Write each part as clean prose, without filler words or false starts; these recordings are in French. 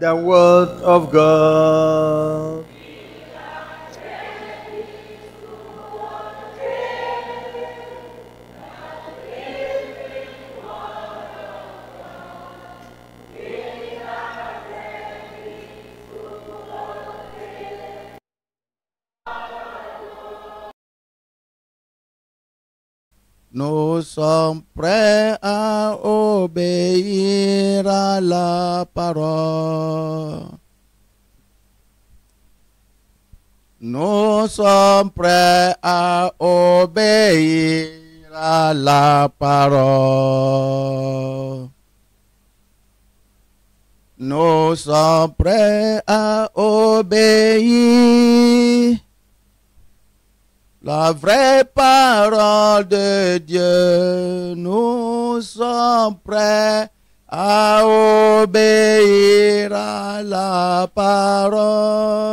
the word of God. Nous sommes prêts à obéir à la parole. Nous sommes prêts à obéir à la parole. Nous sommes prêts à obéir la vraie parole de Dieu. Nous sommes prêts à obéir à la parole.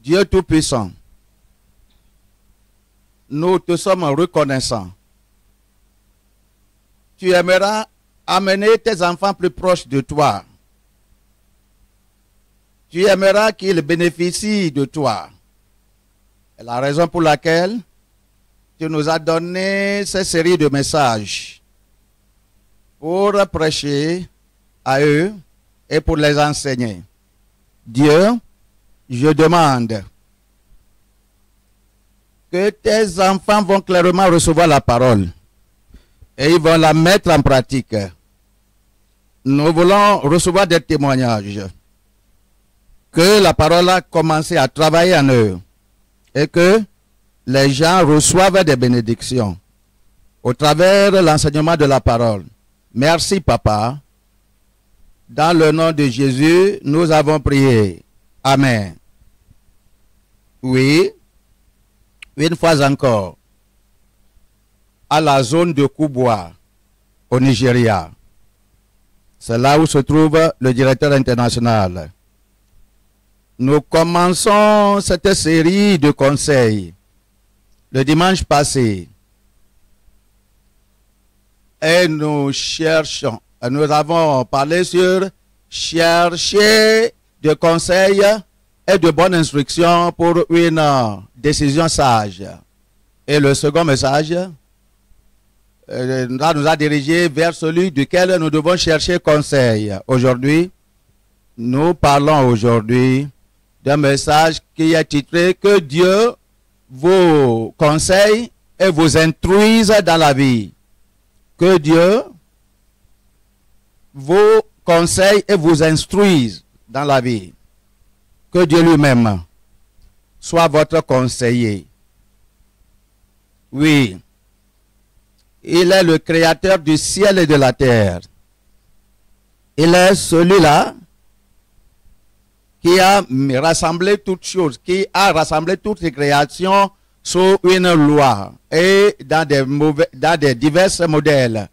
Dieu Tout-Puissant, nous te sommes reconnaissants. Tu aimeras amener tes enfants plus proches de toi. Tu aimeras qu'ils bénéficient de toi. C'est la raison pour laquelle tu nous as donné cette série de messages pour prêcher à eux et pour les enseigner. Dieu, je demande que tes enfants vont clairement recevoir la parole et ils vont la mettre en pratique. Nous voulons recevoir des témoignages que la parole a commencé à travailler en eux et que les gens reçoivent des bénédictions au travers de l'enseignement de la parole. Merci, Papa. Dans le nom de Jésus, nous avons prié. Amen. Oui, une fois encore, à la zone de Kubwa, au Nigeria. C'est là où se trouve le directeur international. Nous commençons cette série de conseils le dimanche passé. Et nous avons parlé sur chercher des conseils et de bonnes instructions pour une décision sage. Et le second message nous a dirigé vers celui duquel nous devons chercher conseil. Aujourd'hui, nous parlons d'un message qui est titré « Que Dieu vous conseille et vous instruise dans la vie ». Que Dieu vous conseille et vous instruise dans la vie. Que Dieu lui-même soit votre conseiller. Oui, il est le créateur du ciel et de la terre. Il est celui-là qui a rassemblé toutes choses, qui a rassemblé toutes les créations sous une loi et dans des divers modèles,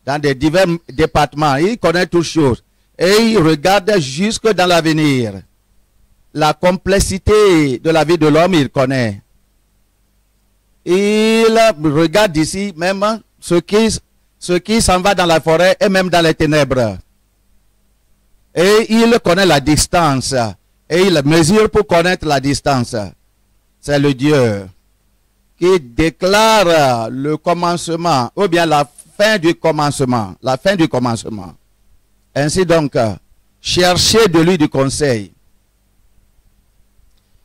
dans des divers départements. Il connaît toutes choses et il regarde jusque dans l'avenir. La complexité de la vie de l'homme, il connaît. Il regarde ici même ce qui s'en va dans la forêt et même dans les ténèbres. Et il connaît la distance. Et il mesure pour connaître la distance. C'est le Dieu qui déclare le commencement, ou bien la fin du commencement. La fin du commencement. Ainsi donc, cherchez de lui du conseil.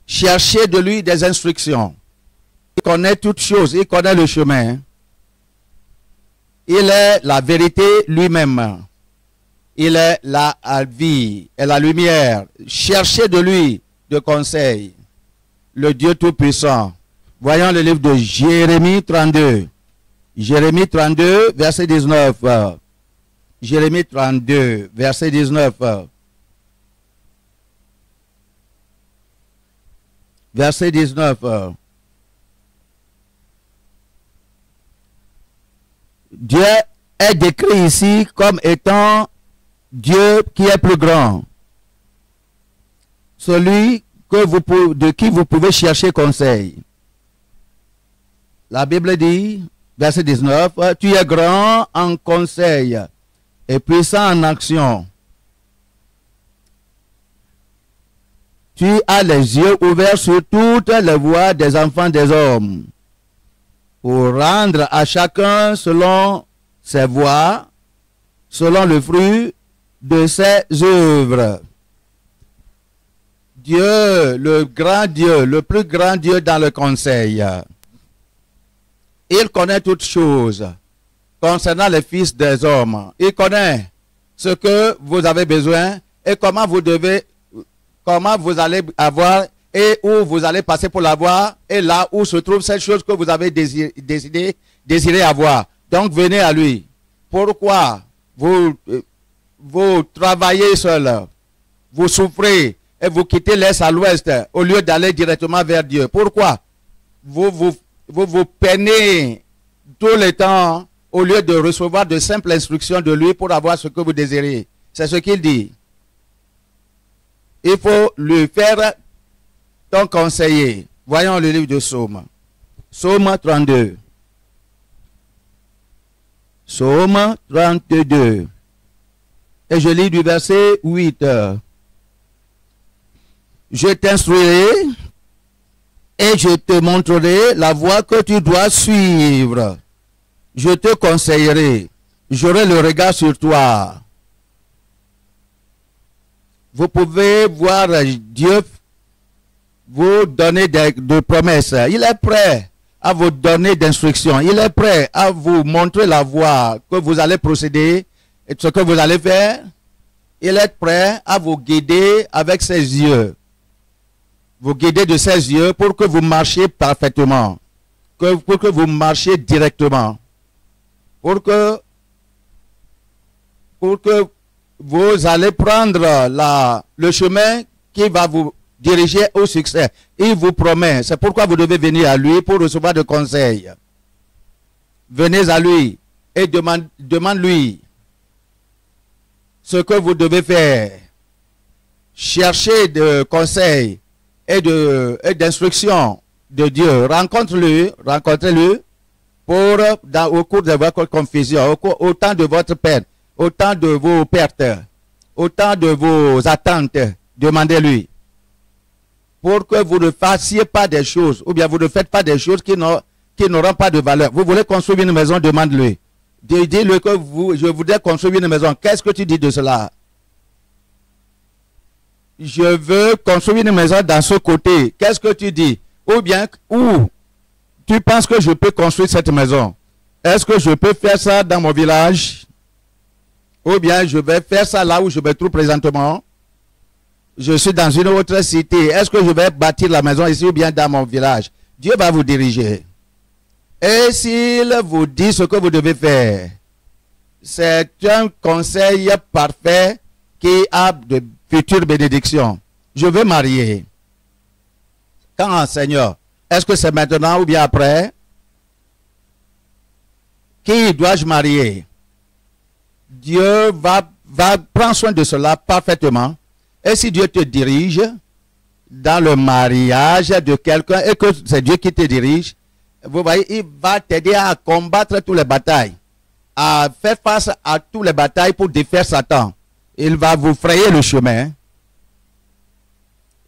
Cherchez de lui des instructions. Il connaît toutes choses, il connaît le chemin. Il est la vérité lui-même. Il est la vie et la lumière. Cherchez de lui de conseils. Le Dieu Tout-Puissant. Voyons le livre de Jérémie 32. Jérémie 32, verset 19. Jérémie 32, verset 19. Verset 19. Dieu est décrit ici comme étant Dieu qui est plus grand. Celui de qui vous pouvez chercher conseil. La Bible dit, verset 19, tu es grand en conseil et puissant en action. Tu as les yeux ouverts sur toutes les voies des enfants des hommes, pour rendre à chacun selon ses voies, selon le fruit de ses œuvres. Dieu, le grand Dieu, le plus grand Dieu dans le conseil, il connaît toutes choses concernant les fils des hommes. Il connaît ce que vous avez besoin et comment vous allez avoir et où vous allez passer pour l'avoir et là où se trouvent ces choses que vous avez désiré avoir. Donc venez à lui. Pourquoi vous travaillez seul, vous souffrez et vous quittez l'est à l'ouest au lieu d'aller directement vers Dieu? Pourquoi vous peinez tout le temps au lieu de recevoir de simples instructions de lui pour avoir ce que vous désirez? C'est ce qu'il dit. Il faut lui faire ton conseiller. Voyons le livre de Psaume. Psaume 32. Psaume 32. Et je lis du verset 8. Je t'instruirai et je te montrerai la voie que tu dois suivre. Je te conseillerai. J'aurai le regard sur toi. Vous pouvez voir Dieu vous donner des promesses. Il est prêt à vous donner d'instructions. Il est prêt à vous montrer la voie que vous allez procéder et ce que vous allez faire. Il est prêt à vous guider avec ses yeux. Vous guider de ses yeux pour que vous marchiez parfaitement. Pour que vous marchiez directement. Pour que vous allez prendre le chemin qui va vous diriger au succès. Il vous promet. C'est pourquoi vous devez venir à lui pour recevoir des conseils. Venez à lui et demande-lui ce que vous devez faire. Cherchez des conseils et d'instructions de Dieu. Rencontrez-le au cours de votre confusion, au temps de votre peine, au temps de vos pertes, au temps de vos attentes. Demandez-lui. Pour que vous ne fassiez pas des choses, ou bien vous ne faites pas des choses qui n'auront pas de valeur. Vous voulez construire une maison, demande-lui. Dis-lui que je voudrais construire une maison. Qu'est-ce que tu dis de cela? Je veux construire une maison dans ce côté. Qu'est-ce que tu dis? Ou bien, où tu penses que je peux construire cette maison? Est-ce que je peux faire ça dans mon village? Ou bien je vais faire ça là où je me trouve présentement? Je suis dans une autre cité. Est-ce que je vais bâtir la maison ici ou bien dans mon village? Dieu va vous diriger. Et s'il vous dit ce que vous devez faire, c'est un conseil parfait qui a de futures bénédictions. Je veux marier. Quand, Seigneur? Est-ce que c'est maintenant ou bien après? Qui dois-je marier? Dieu va prendre soin de cela parfaitement. Et si Dieu te dirige dans le mariage de quelqu'un et que c'est Dieu qui te dirige, vous voyez, il va t'aider à combattre toutes les batailles, à faire face à toutes les batailles pour défaire Satan. Il va vous frayer le chemin.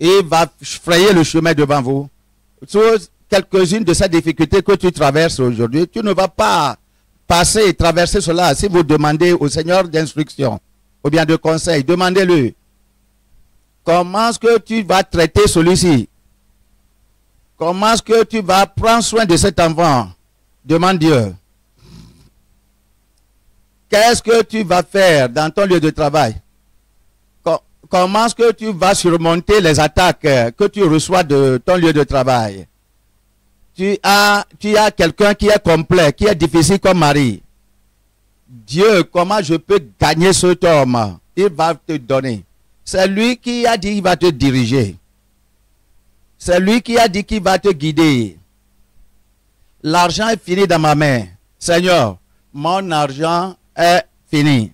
Il va frayer le chemin devant vous. Sur quelques-unes de ces difficultés que tu traverses aujourd'hui, tu ne vas pas passer et traverser cela si vous demandez au Seigneur d'instruction ou bien de conseil. Demandez-lui. Comment est-ce que tu vas traiter celui-ci? Comment est-ce que tu vas prendre soin de cet enfant? Demande Dieu. Qu'est-ce que tu vas faire dans ton lieu de travail? Comment est-ce que tu vas surmonter les attaques que tu reçois de ton lieu de travail? Tu as quelqu'un qui est complet, qui est difficile comme mari. Dieu, comment je peux gagner cet homme? Il va te donner. C'est lui qui a dit qu'il va te diriger. C'est lui qui a dit qu'il va te guider. L'argent est fini dans ma main. Seigneur, mon argent est fini.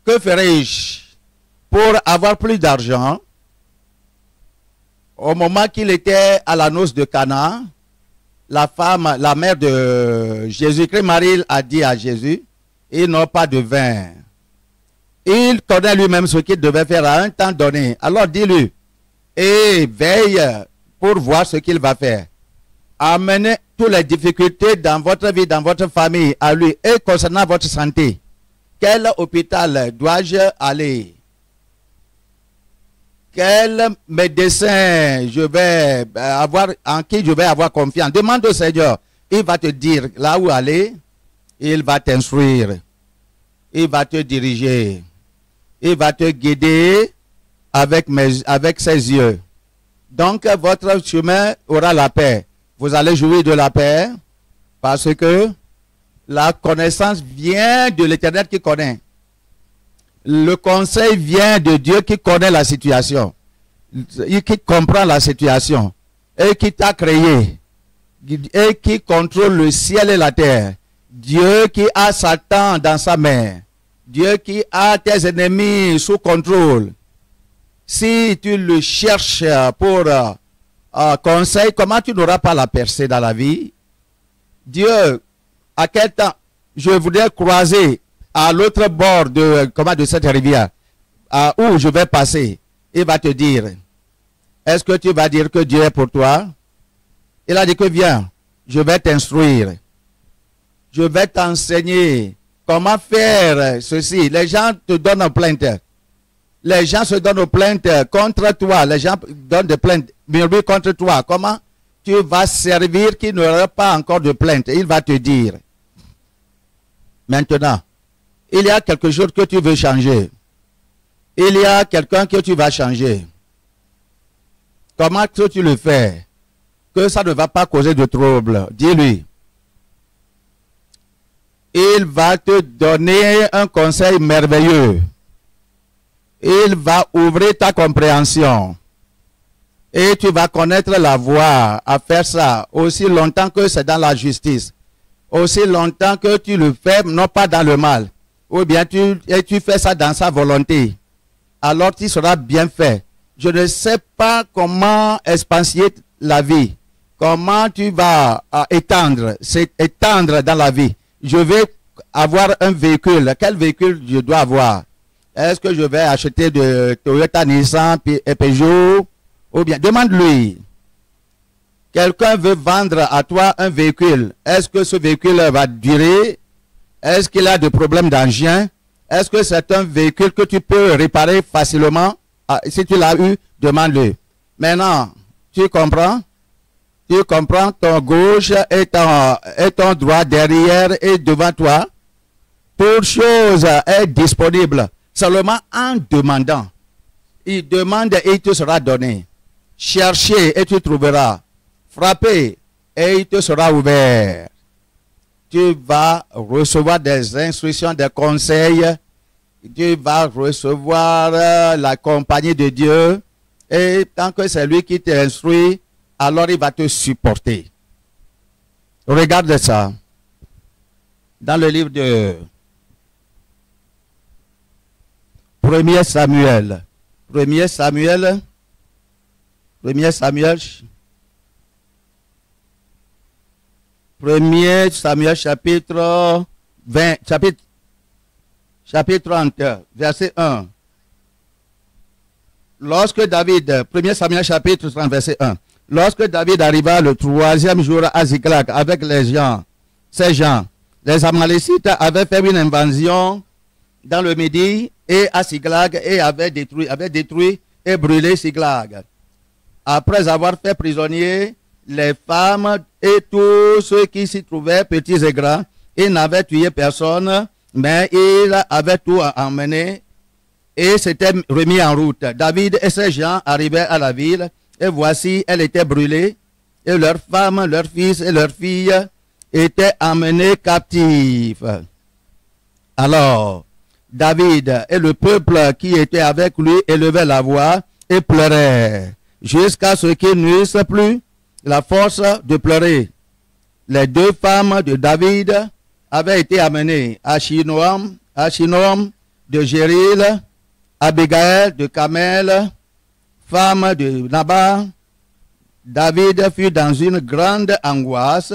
Que ferai-je pour avoir plus d'argent? Au moment qu'il était à la noce de Cana, la mère de Jésus-Christ, Marie, a dit à Jésus, Ils n'ont pas de vin. Il connaît lui-même ce qu'il devait faire à un temps donné. Alors dis-lui, et veille pour voir ce qu'il va faire. Amenez toutes les difficultés dans votre vie, dans votre famille à lui. Et concernant votre santé, quel hôpital dois-je aller? Quel médecin je vais avoir, en qui je vais avoir confiance? Demande au Seigneur. Il va te dire là où aller. Il va t'instruire. Il va te diriger. Il va te guider avec ses yeux. Donc, votre chemin aura la paix. Vous allez jouir de la paix parce que la connaissance vient de l'Éternel qui connaît. Le conseil vient de Dieu qui connaît la situation, qui comprend la situation et qui t'a créé et qui contrôle le ciel et la terre. Dieu qui a Satan dans sa main. Dieu qui a tes ennemis sous contrôle. Si tu le cherches pour conseil, comment tu n'auras pas la percée dans la vie? Dieu, à quel temps je voudrais croiser à l'autre bord de cette rivière où je vais passer? Il va te dire, est-ce que tu vas dire que Dieu est pour toi? Il a dit que viens, je vais t'instruire. Je vais t'enseigner comment faire ceci. Les gens te donnent plainte. Les gens se donnent plainte contre toi. Les gens donnent des plaintes murmurent contre toi. Comment tu vas servir qui n'aura pas encore de plainte? Il va te dire. Maintenant, il y a quelque chose que tu veux changer. Il y a quelqu'un que tu vas changer. Comment que tu le fais? Que ça ne va pas causer de trouble. Dis-lui. Il va te donner un conseil merveilleux. Il va ouvrir ta compréhension. Et tu vas connaître la voie à faire ça aussi longtemps que c'est dans la justice. Aussi longtemps que tu le fais, non pas dans le mal. Ou bien tu fais ça dans sa volonté. Alors tu seras bien fait. Je ne sais pas comment expanser la vie. Comment tu vas étendre dans la vie. Je vais avoir un véhicule. Quel véhicule je dois avoir? Est-ce que je vais acheter de Toyota, Nissan et Peugeot? Ou bien, demande-lui. Quelqu'un veut vendre à toi un véhicule. Est-ce que ce véhicule va durer? Est-ce qu'il a des problèmes d'engin? Est-ce que c'est un véhicule que tu peux réparer facilement? Si tu l'as eu, demande-lui. Maintenant, tu comprends? Tu comprends ton gauche et ton droit derrière et devant toi. Toute chose est disponible seulement en demandant. Il demande et il te sera donné. Cherchez et tu trouveras. Frappez et il te sera ouvert. Tu vas recevoir des instructions, des conseils. Tu vas recevoir la compagnie de Dieu. Et tant que c'est lui qui t'instruit, alors il va te supporter. Regarde ça. Dans le livre de 1 Samuel. 1 Samuel. 1 Samuel chapitre 20, chapitre 30, verset 1. Lorsque David, 1 Samuel chapitre 30, verset 1. Lorsque David arriva le 3e jour à Ziklag avec ces gens, les Amalécites avaient fait une invasion dans le Midi et à Ziklag et avaient détruit et brûlé Ziklag. Après avoir fait prisonniers les femmes et tous ceux qui s'y trouvaient, petits et grands, ils n'avaient tué personne, mais ils avaient tout emmené et s'étaient remis en route. David et ses gens arrivaient à la ville et voici, elle était brûlée et leurs femmes, leurs fils et leurs filles étaient emmenés captifs. Alors, David et le peuple qui était avec lui élevaient la voix et pleuraient jusqu'à ce qu'ils n'eussent plus la force de pleurer. Les deux femmes de David avaient été amenées, Achinoam de Jéril, Abigail de Carmel, femme de Nabal. David fut dans une grande angoisse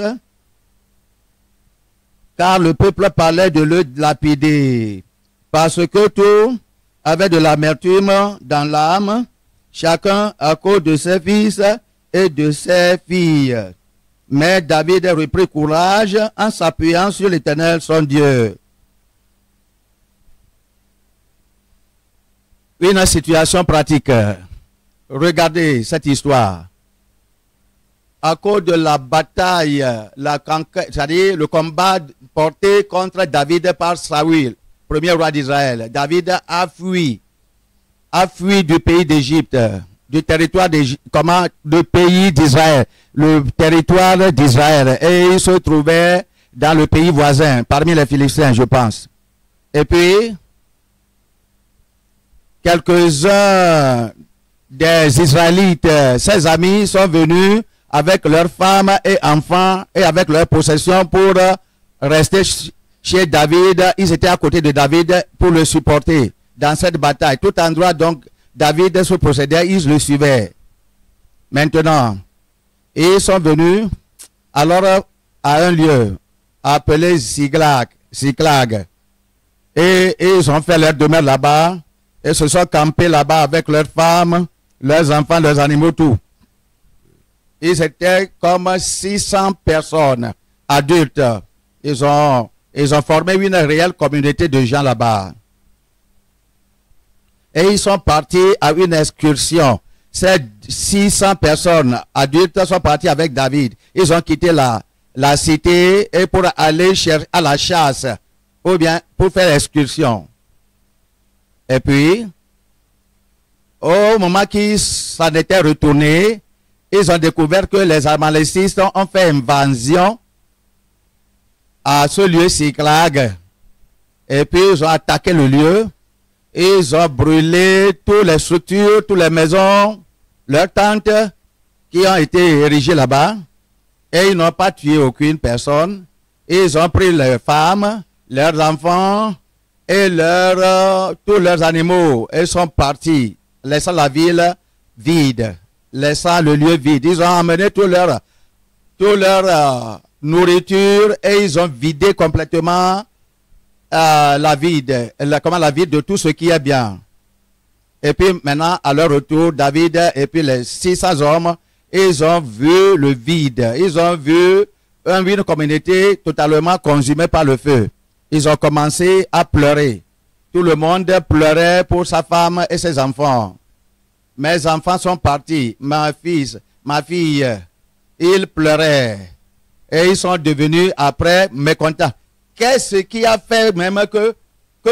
car le peuple parlait de le lapider, parce que tout avait de l'amertume dans l'âme, chacun à cause de ses fils et de ses filles. Mais David reprit courage en s'appuyant sur l'Éternel son Dieu. Une situation pratique. Regardez cette histoire. À cause de la bataille, c'est-à-dire le combat porté contre David par Saül, premier roi d'Israël, David a fui du pays d'Égypte, du territoire d'Égypte, du pays d'Israël, le territoire d'Israël, et il se trouvait dans le pays voisin, parmi les Philistins, je pense. Et puis, quelques-uns des Israélites, ses amis, sont venus avec leurs femmes et enfants et avec leurs possessions pour rester chez David. Ils étaient à côté de David pour le supporter dans cette bataille. Tout endroit, donc, David se procédait, ils le suivaient. Maintenant, ils sont venus alors à un lieu appelé Ziklag. Et ils ont fait leur demeure là-bas et se sont campés là-bas avec leurs femmes, leurs enfants, leurs animaux, tout. Ils étaient comme 600 personnes adultes. Ils ont formé une réelle communauté de gens là-bas. Et ils sont partis à une excursion. Ces 600 personnes adultes sont partis avec David. Ils ont quitté la cité et pour aller à la chasse ou bien pour faire l'excursion. Et puis, au moment qu'ils s'en étaient retournés, ils ont découvert que les Amalécistes ont fait invasion à ce lieu Ziklag. Et puis, ils ont attaqué le lieu. Ils ont brûlé toutes les structures, toutes les maisons, leurs tentes qui ont été érigées là-bas. Et ils n'ont pas tué aucune personne. Ils ont pris leurs femmes, leurs enfants et tous leurs animaux. Ils sont partis, laissant la ville vide, laissant le lieu vide. Ils ont amené toute leur nourriture et ils ont vidé complètement la ville de tout ce qui est bien. Et puis maintenant, à leur retour, David et puis les 600 hommes, ils ont vu le vide. Ils ont vu une communauté totalement consumée par le feu. Ils ont commencé à pleurer. Tout le monde pleurait pour sa femme et ses enfants. Mes enfants sont partis. Ma fille, ils pleuraient. Et ils sont devenus après mécontents. Qu'est-ce qui a fait même que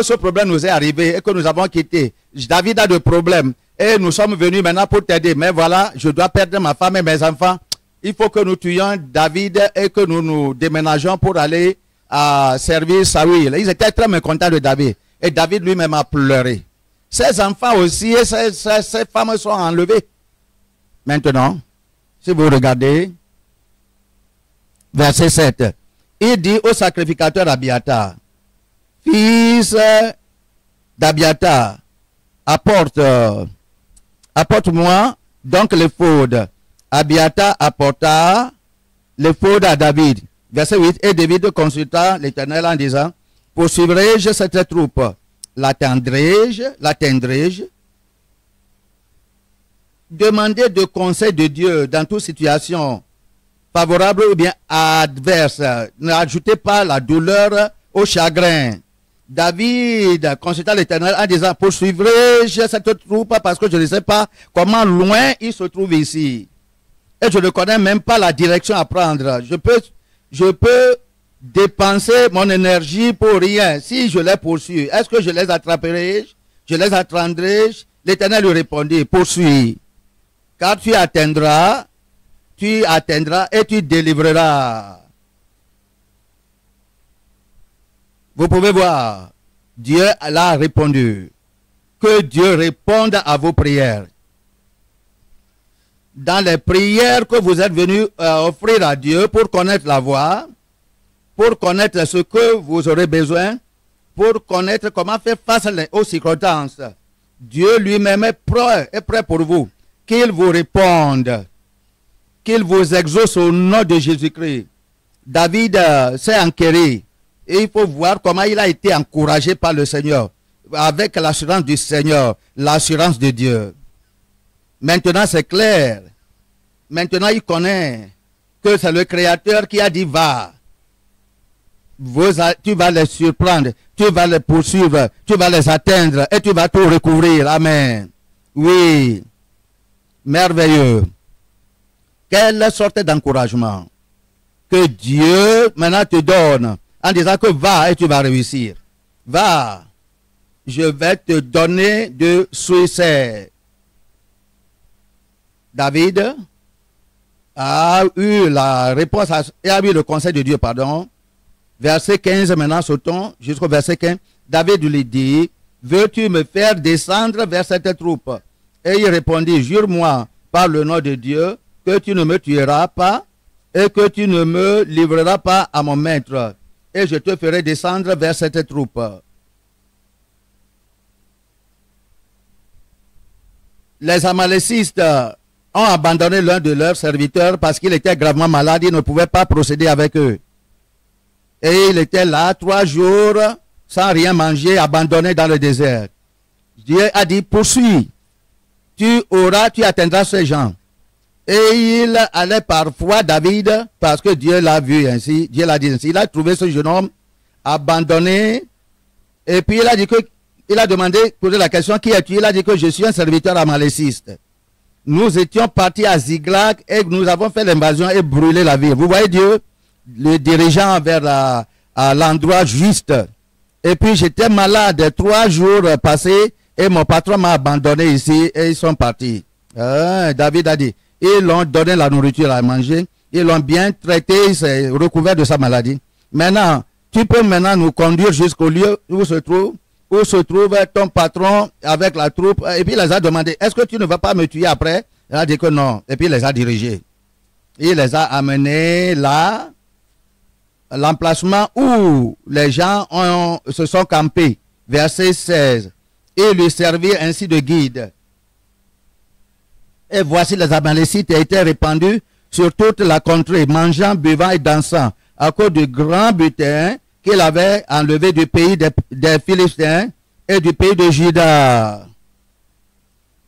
ce problème nous est arrivé et que nous avons quitté? David a des problèmes et nous sommes venus maintenant pour t'aider. Mais voilà, je dois perdre ma femme et mes enfants. Il faut que nous tuions David et que nous nous déménageons pour aller servir Saül. Ils étaient très mécontents de David. Et David lui-même a pleuré. Ses enfants aussi et ses femmes sont enlevées. Maintenant, si vous regardez, verset 7, il dit au sacrificateur Abiatar, fils d'Abiatar, apporte-moi donc l'éphod. Abiatar apporta l'éphod à David. Verset 8, et David consulta l'Éternel en disant, poursuivrai-je cette troupe? L'atteindrai-je? Demandez de conseil de Dieu dans toute situation, favorable ou bien adverse. N'ajoutez pas la douleur au chagrin. David consulta l'Éternel en disant, poursuivrai-je cette troupe parce que je ne sais pas comment loin il se trouve ici. Et je ne connais même pas la direction à prendre. Je peux dépenser mon énergie pour rien si je les poursuis. Est-ce que je les attraperai? Je les attendrai? L'Éternel lui répondit, poursuis. Car tu atteindras et tu délivreras. Vous pouvez voir, Dieu l'a répondu. Que Dieu réponde à vos prières. Dans les prières que vous êtes venus offrir à Dieu pour connaître la voie, pour connaître ce que vous aurez besoin, pour connaître comment faire face aux circonstances, Dieu lui-même est prêt pour vous. Qu'il vous réponde, qu'il vous exauce au nom de Jésus-Christ. David s'est enquéré Et il faut voir comment il a été encouragé par le Seigneur, avec l'assurance du Seigneur, l'assurance de Dieu. Maintenant, c'est clair. Maintenant, il connaît que c'est le Créateur qui a dit va. Tu vas les surprendre, tu vas les poursuivre, tu vas les atteindre et tu vas tout recouvrir. Amen. Oui. Merveilleux. Quelle sorte d'encouragement que Dieu maintenant te donne en disant que va et tu vas réussir. Va. Je vais te donner de succès. David a eu la réponse, a eu le conseil de Dieu, pardon. Verset 15, maintenant sautons jusqu'au verset 15. David lui dit, veux-tu me faire descendre vers cette troupe? Et il répondit, jure-moi par le nom de Dieu que tu ne me tueras pas et que tu ne me livreras pas à mon maître. Et je te ferai descendre vers cette troupe. Les Amalécistes ont abandonné l'un de leurs serviteurs parce qu'il était gravement malade, il ne pouvait pas procéder avec eux. Et il était là 3 jours sans rien manger, abandonné dans le désert. Dieu a dit, poursuis, tu atteindras ces gens. Et il allait parfois, David, parce que Dieu l'a vu ainsi, Dieu l'a dit ainsi, il a trouvé ce jeune homme abandonné, et puis il a dit que, il a demandé, posé la question, qui es-tu? Il a dit que je suis un serviteur amaléciste. Nous étions partis à Ziklag et nous avons fait l'invasion et brûlé la ville. Vous voyez Dieu, le dirigeant vers l'endroit juste. Et puis j'étais malade 3 jours passés et mon patron m'a abandonné ici et ils sont partis. David a dit, ils l'ont donné la nourriture à manger, ils l'ont bien traité, il s'est recouvert de sa maladie. Maintenant, tu peux maintenant nous conduire jusqu'au lieu où se trouve ton patron avec la troupe. Et puis il les a demandé, est-ce que tu ne vas pas me tuer après? Il a dit que non. Et puis il les a dirigés. Il les a amenés là, l'emplacement où les gens se sont campés. Verset 16. Et lui servir ainsi de guide. Et voici les Amalécites étaient répandus sur toute la contrée, mangeant, buvant et dansant, à cause du grand butin qu'il avait enlevé du pays des Philistins et du pays de Juda.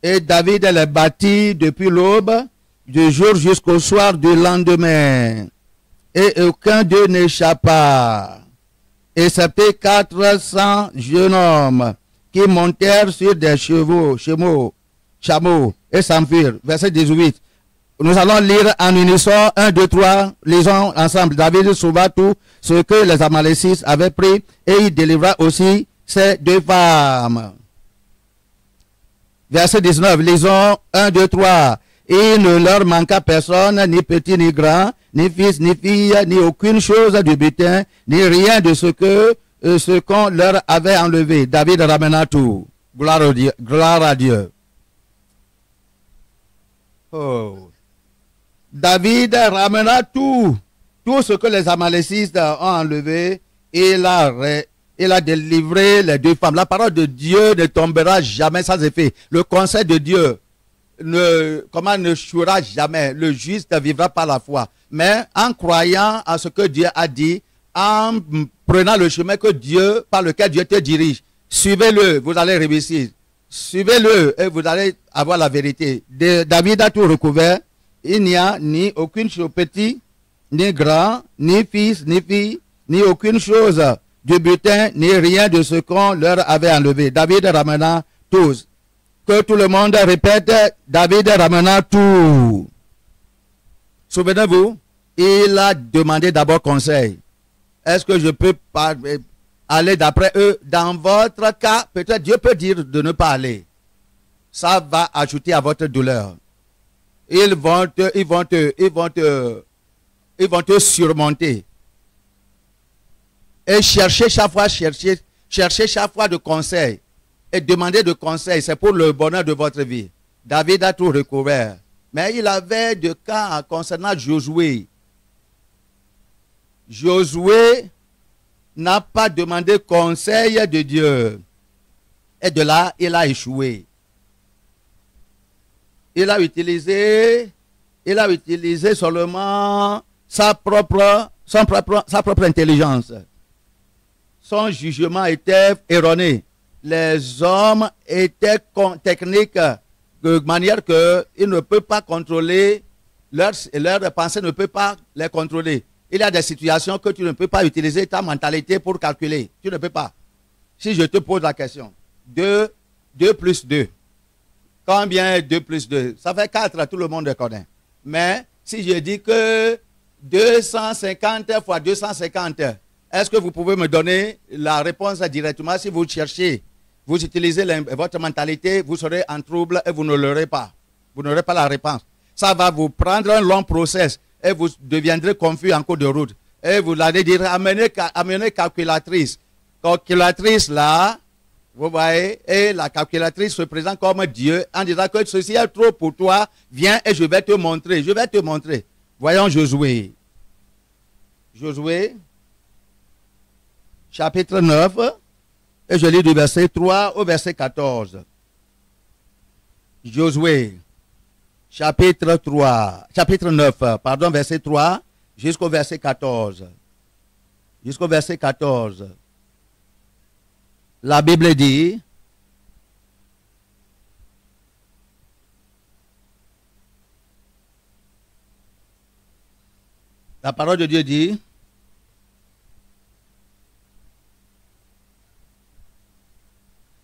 Et David les bâtit depuis l'aube, du jour jusqu'au soir du lendemain. Et aucun d'eux n'échappa, excepté 400 jeunes hommes qui montèrent sur des chameaux et s'enfuirent. Verset 18. Nous allons lire en unisson, 1, 2, 3, lisons ensemble. David sauva tout ce que les Amalécites avaient pris et il délivra aussi ces 2 femmes. Verset 19, lisons 1, 2, 3. Il ne leur manqua personne, ni petit ni grand, ni fils ni fille, ni aucune chose du butin, ni rien de ce qu'on leur avait enlevé. David ramena tout. Gloire à Dieu. Gloire à Dieu. Oh. David ramena tout ce que les Amalécites ont enlevé, et il a délivré les 2 femmes. La parole de Dieu ne tombera jamais sans effet. Le conseil de Dieu ne chouera jamais. Le juste vivra par la foi. Mais en croyant à ce que Dieu a dit, en prenant le chemin par lequel Dieu te dirige, suivez-le, vous allez réussir. Suivez-le et vous allez avoir la vérité. David a tout recouvert. Il n'y a ni aucune chose petit, ni grand, ni fils, ni fille, ni aucune chose du butin, ni rien de ce qu'on leur avait enlevé. David ramena tous. Que tout le monde répète, David ramena tout. Souvenez-vous, il a demandé d'abord conseil. Est-ce que je peux aller d'après eux? Dans votre cas, peut-être Dieu peut dire de ne pas aller. Ça va ajouter à votre douleur. Ils vont te surmonter. Et chercher chaque fois de conseils. Et demander de conseils, c'est pour le bonheur de votre vie. David a tout recouvert. Mais il avait des cas concernant Josué. Josué n'a pas demandé conseil de Dieu. Et de là, il a échoué. Il a utilisé seulement sa propre intelligence. son jugement était erroné. Les hommes étaient techniques de manière qu'ils ne peuvent pas contrôler, leur pensée ne peut pas les contrôler. Il y a des situations que tu ne peux pas utiliser ta mentalité pour calculer. Tu ne peux pas. Si je te pose la question, 2 plus 2. Combien est 2 plus 2? Ça fait 4, tout le monde le connaît. Mais si je dis que 250 fois 250, est-ce que vous pouvez me donner la réponse directement? Si vous cherchez, vous utilisez votre mentalité, vous serez en trouble et vous ne l'aurez pas. Vous n'aurez pas la réponse. Ça va vous prendre un long process et vous deviendrez confus en cours de route. Et vous allez dire, amenez calculatrice. Calculatrice là, vous voyez, et la calculatrice se présente comme Dieu en disant que ceci est trop pour toi, viens et je vais te montrer. Je vais te montrer. Voyons Josué. Josué, chapitre 9, et je lis du verset 3 au verset 14. Josué, chapitre 9, pardon, verset 3 jusqu'au verset 14. Jusqu'au verset 14. La Bible dit, la parole de Dieu dit,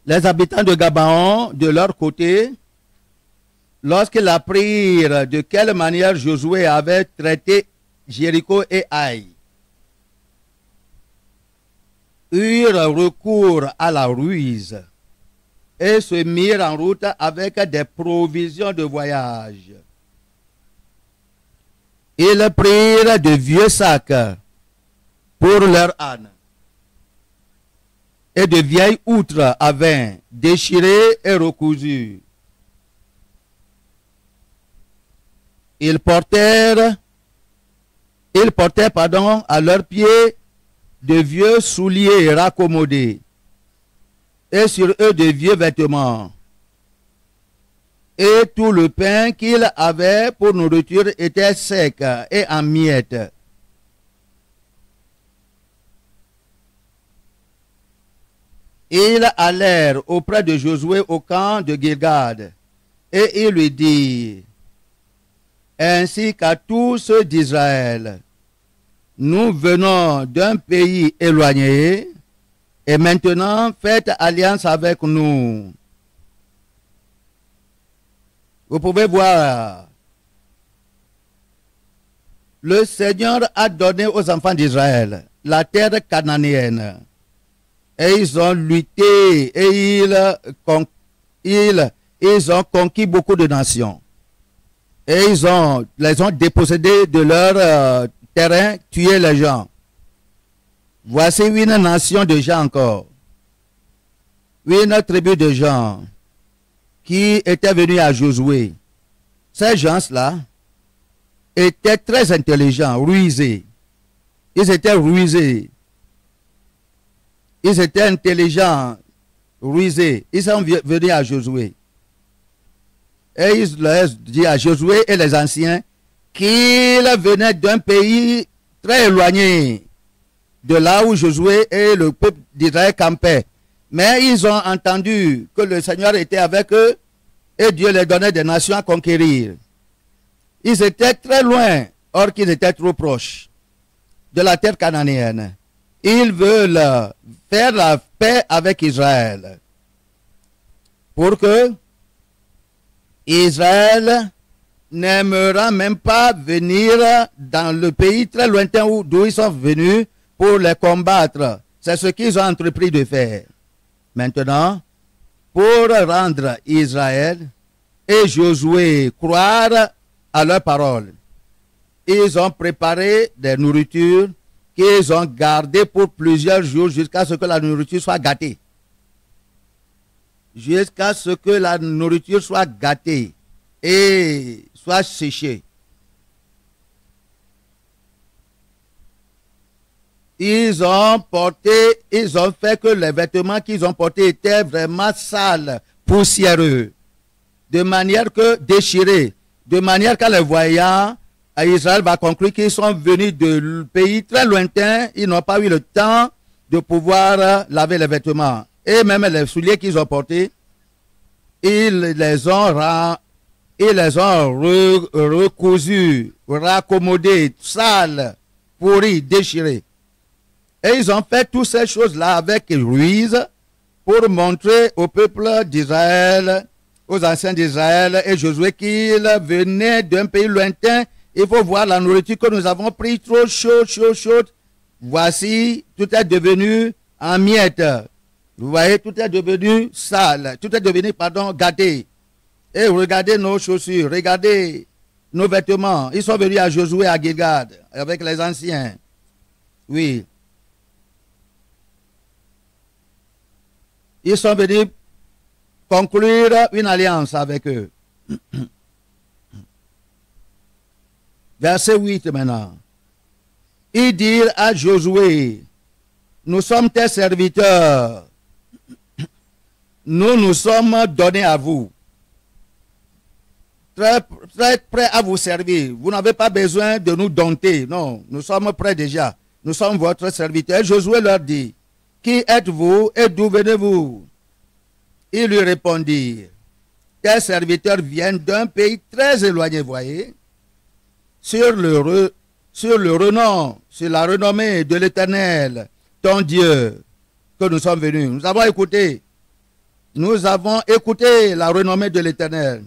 les habitants de Gabaon, de leur côté, lorsqu'ils apprirent de quelle manière Josué avait traité Jéricho et Haï, eurent recours à la ruse et se mirent en route avec des provisions de voyage. Ils prirent de vieux sacs pour leurs ânes et de vieilles outres à vin déchirées et recousues. Ils portèrent à leurs pieds de vieux souliers raccommodés et sur eux de vieux vêtements. Et tout le pain qu'ils avaient pour nourriture était sec et en miettes. Ils allèrent auprès de Josué au camp de Gilgad et ils lui dirent, ainsi qu'à tous ceux d'Israël, nous venons d'un pays éloigné et maintenant faites alliance avec nous. Vous pouvez voir, le Seigneur a donné aux enfants d'Israël la terre cananéenne. Et ils ont lutté et ils ont conquis beaucoup de nations. Et les ont dépossédés de leur terrain, tué les gens. Voici une nation de gens encore. Une tribu de gens qui étaient venus à Josué. Ces gens-là étaient très intelligents, rusés. Ils étaient rusés. Ils étaient intelligents, rusés. Ils sont venus à Josué. Et ils leur disent à Josué et les anciens qu'ils venaient d'un pays très éloigné de là où Josué et le peuple d'Israël campaient. Mais ils ont entendu que le Seigneur était avec eux et Dieu leur donnait des nations à conquérir. Ils étaient très loin, or qu'ils étaient trop proches de la terre cananéenne. Ils veulent faire la paix avec Israël pour que Israël n'aimera même pas venir dans le pays très lointain d'où ils sont venus pour les combattre. C'est ce qu'ils ont entrepris de faire. Maintenant, pour rendre Israël et Josué croire à leur parole, ils ont préparé des nourritures qu'ils ont gardées pour plusieurs jours jusqu'à ce que la nourriture soit gâtée. Jusqu'à ce que la nourriture soit gâtée et soit séchée. Ils ont fait que les vêtements qu'ils ont portés étaient vraiment sales, poussiéreux, de manière que déchirés, de manière qu'en les voyant, Israël va conclure qu'ils sont venus de pays très lointains, ils n'ont pas eu le temps de pouvoir laver les vêtements. Et même les souliers qu'ils ont portés, ils les ont recousus, raccommodés, sales, pourris, déchirés. Et ils ont fait toutes ces choses-là avec ruse pour montrer au peuple d'Israël, aux anciens d'Israël et Josué qu'ils venaient d'un pays lointain. Il faut voir la nourriture que nous avons pris trop chaude. Voici, tout est devenu en miettes. Vous voyez, tout est devenu sale. Tout est devenu, gâté. Et regardez nos chaussures, regardez nos vêtements. Ils sont venus à Josué à Gilgal avec les anciens. Oui. Ils sont venus conclure une alliance avec eux. Verset 8 maintenant. Ils dirent à Josué, nous sommes tes serviteurs. Nous nous sommes donnés à vous. Très prêts à vous servir. Vous n'avez pas besoin de nous dompter. Non, nous sommes prêts déjà. Nous sommes votre serviteur. Josué leur dit, qui êtes-vous et d'où venez-vous? Ils lui répondirent, tes serviteurs viennent d'un pays très éloigné, voyez, sur la renommée de l'Éternel, ton Dieu, que nous sommes venus. Nous avons écouté la renommée de l'Éternel.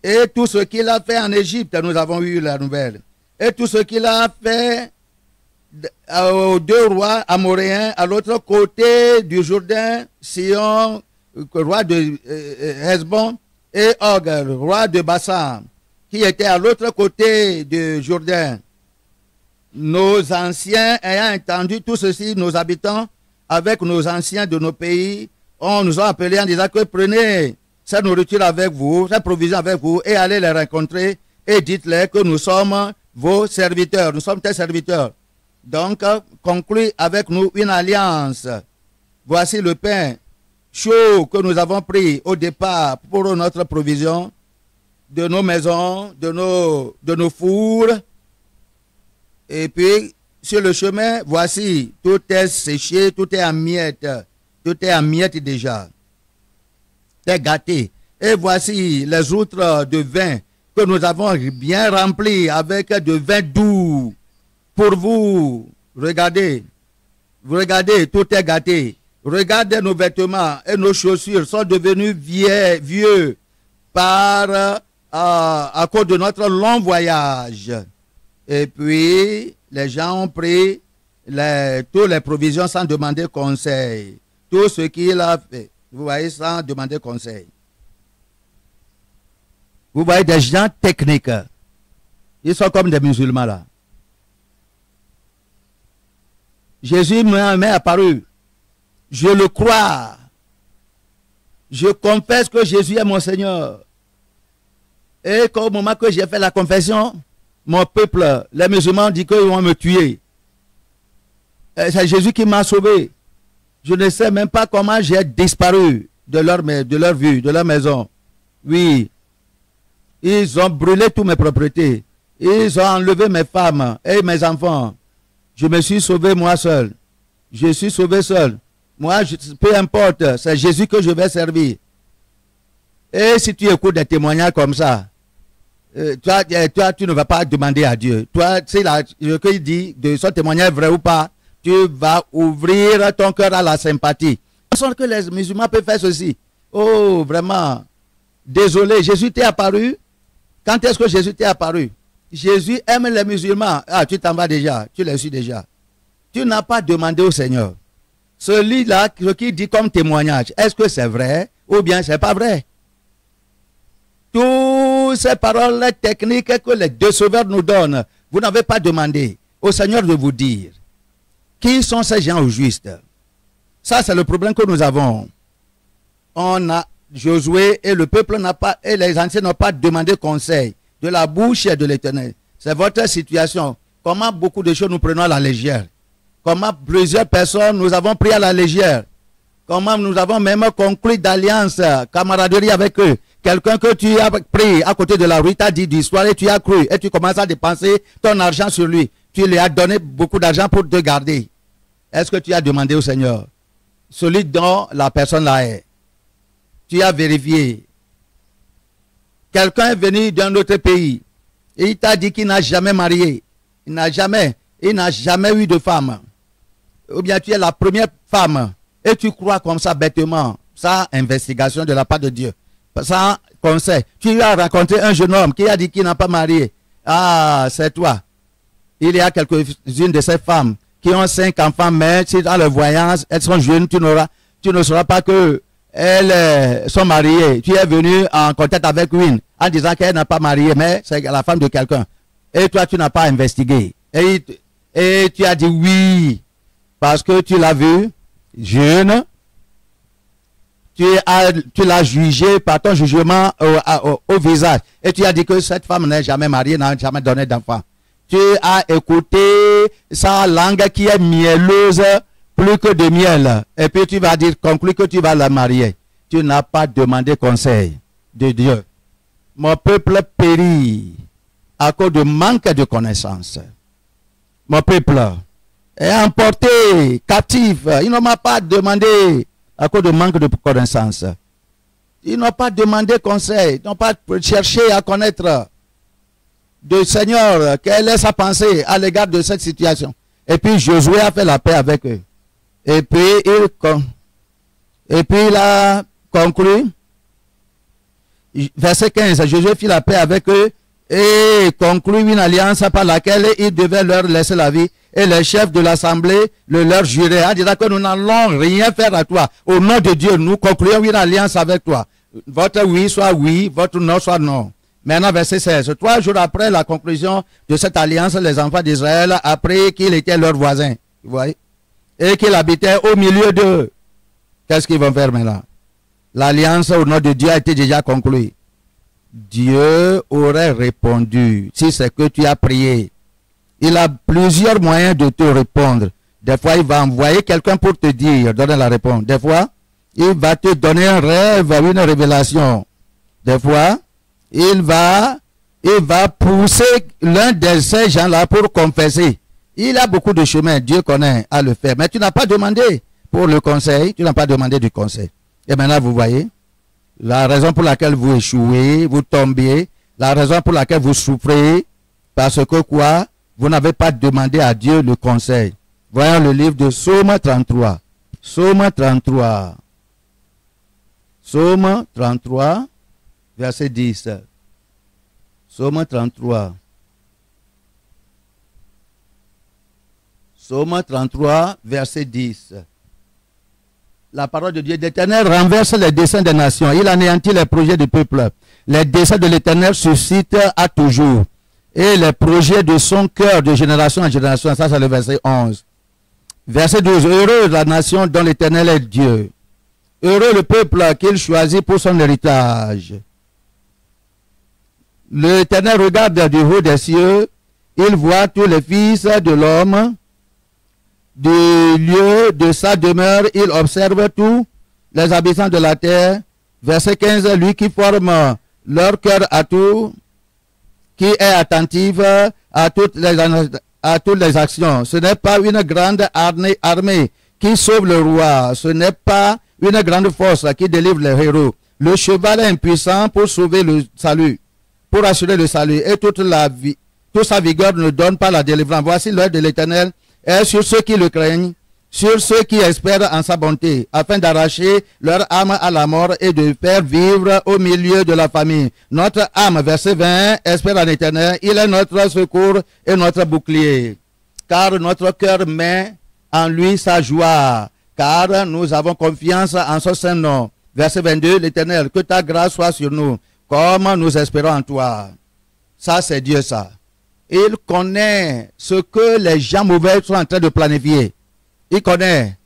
Et tout ce qu'il a fait en Égypte, nous avons eu la nouvelle. Et tout ce qu'il a fait aux deux rois amoréens à l'autre côté du Jourdain, Sion, roi de Hesbon, et Og, roi de Bassan, qui était à l'autre côté du Jourdain. Nos anciens ayant entendu tout ceci, nos habitants, avec nos anciens de nos pays, nous ont appelés en disant que prenez cette nourriture avec vous, cette provision avec vous, et allez les rencontrer, et dites-leur que nous sommes vos serviteurs, nous sommes tes serviteurs. Donc, concluez avec nous une alliance. Voici le pain chaud que nous avons pris au départ pour notre provision, de nos maisons, de nos fours. Et puis, sur le chemin, voici, tout est séché, tout est en miettes. Tout est en miettes déjà. C'est gâté. Et voici les outres de vin que nous avons bien remplis avec de vin doux. Pour vous, regardez, tout est gâté. Regardez nos vêtements et nos chaussures sont devenus vieux à cause de notre long voyage. Et puis, les gens ont pris toutes les provisions sans demander conseil. Tout ce qu'il a fait, vous voyez, sans demander conseil. Vous voyez des gens techniques. Ils sont comme des musulmans là. Jésus m'est apparu. Je le crois. Je confesse que Jésus est mon Seigneur. Et qu'au moment que j'ai fait la confession, mon peuple, les musulmans, disent qu'ils vont me tuer. C'est Jésus qui m'a sauvé. Je ne sais même pas comment j'ai disparu de leur vue, de leur maison. Oui. Ils ont brûlé toutes mes propriétés. Ils ont enlevé mes femmes et mes enfants. Je me suis sauvé moi seul. Je suis sauvé seul. Moi, peu importe, c'est Jésus que je vais servir. Et si tu écoutes des témoignages comme ça, toi, tu ne vas pas demander à Dieu. Toi, c'est ce qu'il dit, de son témoignage vrai ou pas, tu vas ouvrir ton cœur à la sympathie. Pensons que les musulmans peuvent faire ceci. Oh, vraiment. Désolé, Jésus t'est apparu. Quand est-ce que Jésus t'est apparu? Jésus aime les musulmans. Ah, tu t'en vas déjà. Tu les suis déjà. Tu n'as pas demandé au Seigneur. Celui-là, ce qu'il dit comme témoignage, est-ce que c'est vrai ou bien c'est pas vrai? Toutes ces paroles techniques que les deux sauveurs nous donnent, vous n'avez pas demandé au Seigneur de vous dire qui sont ces gens au juste. Ça, c'est le problème que nous avons. On a Josué et le peuple n'a pas, et les anciens n'ont pas demandé conseil de la bouche de l'Éternel. C'est votre situation. Comment beaucoup de choses nous prenons à la légère. Comment plusieurs personnes nous avons pris à la légère. Comment nous avons même conclu d'alliance, camaraderie avec eux. Quelqu'un que tu as pris à côté de la rue t'a dit d'histoire et tu as cru. Et tu commences à dépenser ton argent sur lui. Tu lui as donné beaucoup d'argent pour te garder. Est-ce que tu as demandé au Seigneur? Celui dont la personne là est. Tu as vérifié. Quelqu'un est venu d'un autre pays et il t'a dit qu'il n'a jamais marié. Il n'a jamais eu de femme. Ou bien tu es la première femme et tu crois comme ça bêtement, sans investigation de la part de Dieu, sans conseil. Tu as rencontré un jeune homme qui a dit qu'il n'a pas marié. Ah, c'est toi. Il y a quelques-unes de ces femmes qui ont 5 enfants, mais si dans le voyance, elles sont jeunes, tu ne sauras pas que elles sont mariées. Tu es venu en contact avec une en disant qu'elle n'a pas marié, mais c'est la femme de quelqu'un. Et toi, tu n'as pas investigué. Et tu as dit oui, parce que tu l'as vu, jeune, tu l'as jugé par ton jugement au visage. Et tu as dit que cette femme n'est jamais mariée, n'a jamais donné d'enfant. Tu as écouté sa langue qui est mielleuse, plus que de miel. Et puis tu vas dire, conclure que tu vas la marier. Tu n'as pas demandé conseil de Dieu. Mon peuple périt à cause de manque de connaissance. Mon peuple est emporté, captif. Il ne m'a pas demandé à cause de manque de connaissance. Ils n'ont pas demandé conseil. Ils n'ont pas cherché à connaître du Seigneur quelle est sa pensée à l'égard de cette situation. Et puis Josué a fait la paix avec eux. Et puis il a conclu. Verset 15, Josué fit la paix avec eux et conclut une alliance par laquelle il devait leur laisser la vie. Et les chefs de l'assemblée le leur juraient, en disant que nous n'allons rien faire à toi. Au nom de Dieu, nous concluons une alliance avec toi. Votre oui soit oui, votre non soit non. Maintenant, verset 16. 3 jours après la conclusion de cette alliance, les enfants d'Israël apprirent qu'il était leur voisin. Vous voyez? Et qu'il habitait au milieu d'eux. Qu'est-ce qu'ils vont faire maintenant? L'alliance au nom de Dieu a été déjà conclue. Dieu aurait répondu, si c'est que tu as prié. Il a plusieurs moyens de te répondre. Des fois, il va envoyer quelqu'un pour te dire, donner la réponse. Des fois, il va te donner un rêve, une révélation. Des fois, il va pousser l'un de ces gens-là pour confesser. Il a beaucoup de chemins, Dieu connaît à le faire. Mais tu n'as pas demandé pour le conseil, tu n'as pas demandé du conseil. Et maintenant, vous voyez, la raison pour laquelle vous échouez, vous tombez, la raison pour laquelle vous souffrez, parce que quoi? Vous n'avez pas demandé à Dieu le conseil. Voyons le livre de Psaume 33. Psaume 33. Psaume 33, verset 10. Psaume 33. Psaume 33, verset 10. La parole de Dieu, l'Éternel renverse les desseins des nations. Il anéantit les projets du peuple. Les desseins de l'Éternel suscitent à toujours. Et les projets de son cœur de génération en génération. Ça, c'est le verset 11. Verset 12. Heureux la nation dont l'Éternel est Dieu. Heureux le peuple qu'il choisit pour son héritage. L'Éternel regarde du haut des cieux. Il voit tous les fils de l'homme. Du lieu de sa demeure, il observe tous les habitants de la terre. Verset 15, lui qui forme leur cœur à tout, qui est attentif à toutes les actions. Ce n'est pas une grande armée qui sauve le roi. Ce n'est pas une grande force qui délivre les héros. Le cheval est impuissant pour sauver le salut, pour assurer le salut. Et toute sa vigueur ne donne pas la délivrance. Voici l'œuvre de l'Éternel est sur ceux qui le craignent, sur ceux qui espèrent en sa bonté, afin d'arracher leur âme à la mort et de faire vivre au milieu de la famille. Notre âme, verset 20, espère en l'Éternel, il est notre secours et notre bouclier. Car notre cœur met en lui sa joie, car nous avons confiance en son saint nom. Verset 22, l'Éternel, que ta grâce soit sur nous, comme nous espérons en toi. Ça, c'est Dieu, ça. Il connaît ce que les gens mauvais sont en train de planifier. Il connaît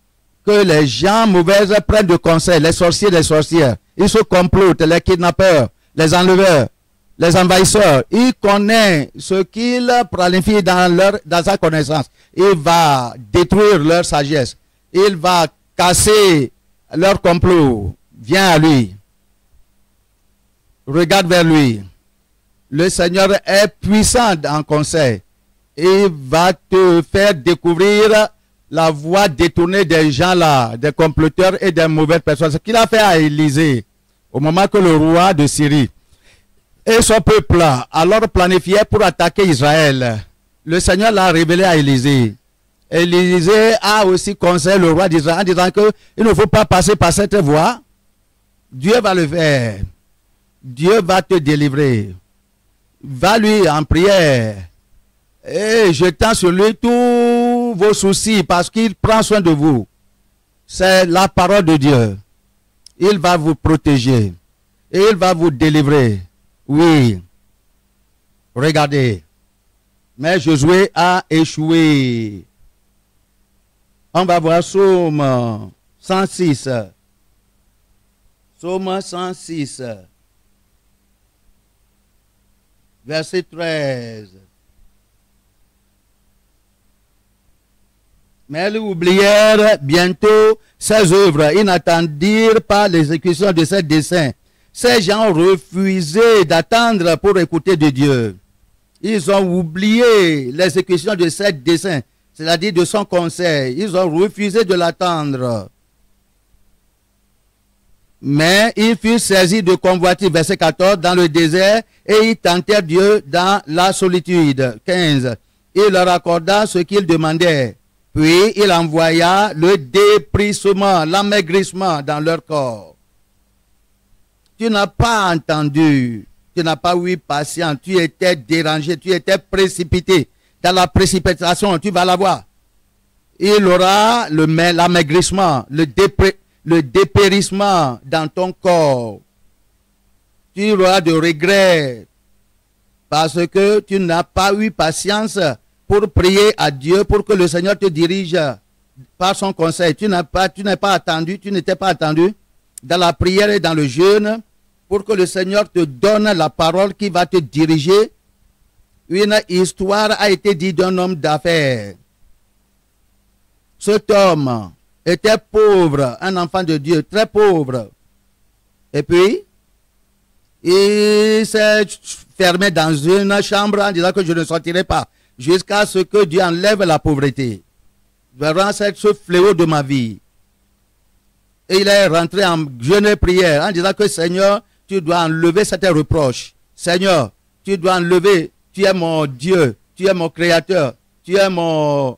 que les gens mauvais prennent de conseils, les sorciers, les sorcières. Ils se complotent, les kidnappeurs, les enleveurs, les envahisseurs. Il connaît ce qu'ils planifient dans sa connaissance. Il va détruire leur sagesse. Il va casser leur complot. Viens à lui. Regarde vers lui. Le Seigneur est puissant en conseil. Il va te faire découvrir la voie détournée des gens là, des comploteurs et des mauvaises personnes. Ce qu'il a fait à Élysée, au moment que le roi de Syrie et son peuple alors planifiait pour attaquer Israël, le Seigneur l'a révélé à Élysée. Élysée a aussi conseillé le roi d'Israël en disant qu'il ne faut pas passer par cette voie. Dieu va le faire. Dieu va te délivrer. Va lui en prière. Et jetant sur lui tous vos soucis parce qu'il prend soin de vous. C'est la parole de Dieu. Il va vous protéger. Et il va vous délivrer. Oui. Regardez. Mais Josué a échoué. On va voir Psaume 106. Psaume 106. Verset 13. Mais ils oublièrent bientôt ses œuvres. Ils n'attendirent pas l'exécution de ses desseins. Ces gens ont refusé d'attendre pour écouter de Dieu. Ils ont oublié l'exécution de ses desseins, c'est-à-dire de son conseil. Ils ont refusé de l'attendre. Mais ils furent saisis de convoitise, verset 14, dans le désert, et ils tentèrent Dieu dans la solitude. 15. Il leur accorda ce qu'ils demandaient. Puis il envoya le déprisement, l'amaigrissement dans leur corps. Tu n'as pas entendu, tu n'as pas eu patience, tu étais dérangé, tu étais précipité. Dans la précipitation, tu vas l'avoir. Il aura l'amaigrissement, le dépérissement dans ton corps. Tu auras de regrets parce que tu n'as pas eu patience pour prier à Dieu, pour que le Seigneur te dirige par son conseil. Tu n'es pas attendu, tu n'étais pas attendu dans la prière et dans le jeûne pour que le Seigneur te donne la parole qui va te diriger. Une histoire a été dite d'un homme d'affaires. Cet homme était pauvre, un enfant de Dieu, très pauvre. Et puis, il s'est fermé dans une chambre en disant que je ne sortirai pas jusqu'à ce que Dieu enlève la pauvreté. Vraiment, c'est ce fléau de ma vie. Et il est rentré en jeûne et prière en disant que Seigneur, tu dois enlever cette reproche. Seigneur, tu dois enlever, tu es mon Dieu, tu es mon créateur, tu es mon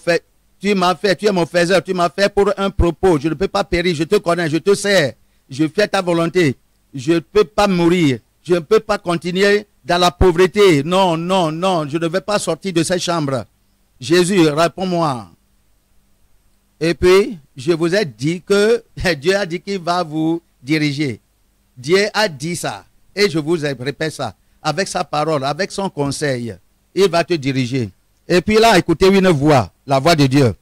fait. Tu m'as fait, tu es mon faiseur, tu m'as fait pour un propos. Je ne peux pas périr, je te connais, je te sais. Je fais ta volonté. Je ne peux pas mourir. Je ne peux pas continuer dans la pauvreté. Non, non, non, je ne vais pas sortir de cette chambre. Jésus, réponds-moi. Et puis, je vous ai dit que Dieu a dit qu'il va vous diriger. Dieu a dit ça. Et je vous répète ça. Avec sa parole, avec son conseil, il va te diriger. Et puis là, écoutez une voix, la voix de Dieu.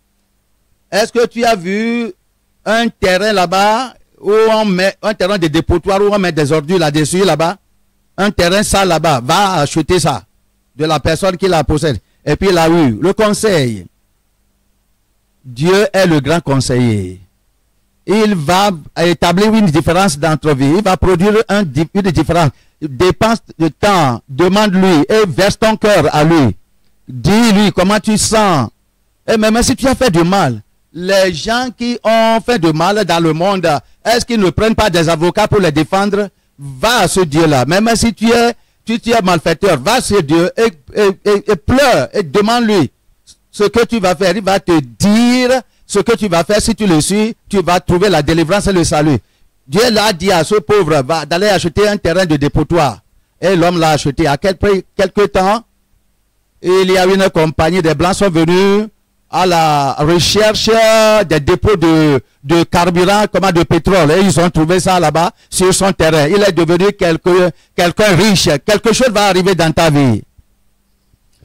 Est-ce que tu as vu un terrain là-bas où on met un terrain de dépotoir où on met des ordures là-dessus là-bas? Un terrain sale là-bas, va acheter ça de la personne qui la possède. Et puis il a eu le conseil. Dieu est le grand conseiller. Il va établir une différence d'entre vie. Il va produire une différence. Dépense de temps, demande-lui et verse ton cœur à lui. Dis-lui comment tu sens. Et même si tu as fait du mal, les gens qui ont fait du mal dans le monde, est-ce qu'ils ne prennent pas des avocats pour les défendre? Va à ce Dieu-là. Même si tu es malfaiteur, va à ce Dieu et pleure et demande-lui ce que tu vas faire. Il va te dire ce que tu vas faire. Si tu le suis, tu vas trouver la délivrance et le salut. Dieu l'a dit à ce pauvre d'aller acheter un terrain de dépotoir. Et l'homme l'a acheté. À quelque temps, il y a une compagnie, des Blancs sont venus à la recherche des dépôts de carburant, comme de pétrole. Et ils ont trouvé ça là-bas, sur son terrain. Il est devenu quelqu'un riche. Quelque chose va arriver dans ta vie.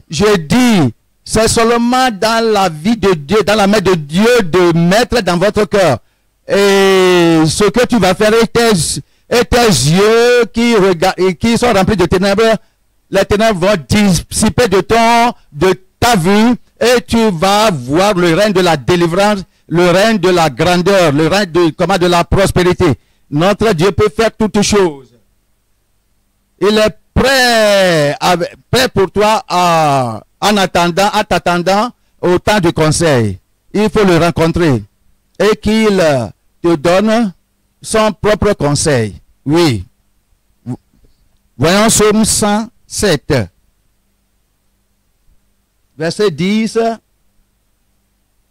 Je dis, c'est seulement dans la vie de Dieu, dans la main de Dieu de mettre dans votre cœur. Et ce que tu vas faire et tes yeux qui sont remplis de ténèbres, les ténèbres vont dissiper de ta vue et tu vas voir le règne de la délivrance, le règne de la grandeur, le règne de la prospérité. Notre Dieu peut faire toutes choses. Il est prêt pour toi en t'attendant au temps du conseil. il faut le rencontrer et qu'il te donne son propre conseil. Oui. Voyons Psaume 107, verset 10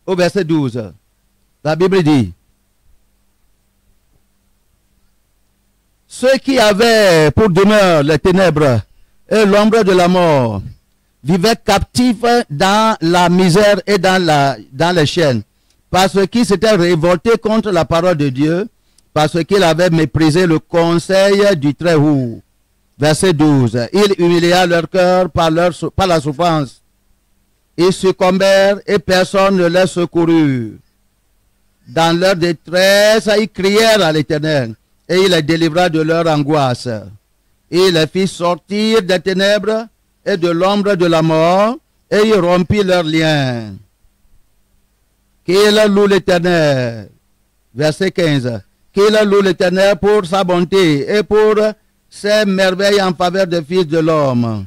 au verset 12. La Bible dit: ceux qui avaient pour demeure les ténèbres et l'ombre de la mort vivaient captifs dans la misère et dans les chaînes, parce qu'ils s'étaient révoltés contre la parole de Dieu, parce qu'ils avaient méprisé le conseil du Très-Haut. Verset 12. Ils humilia leur cœur par la souffrance. Ils succombèrent et personne ne les secourut. Dans leur détresse, ils crièrent à l'Éternel et il les délivra de leur angoisse. Il les fit sortir des ténèbres et de l'ombre de la mort et il rompit leurs liens. Qu'il loue l'Éternel. Verset 15. Qu'il loue l'Éternel pour sa bonté et pour ses merveilles en faveur des fils de l'homme.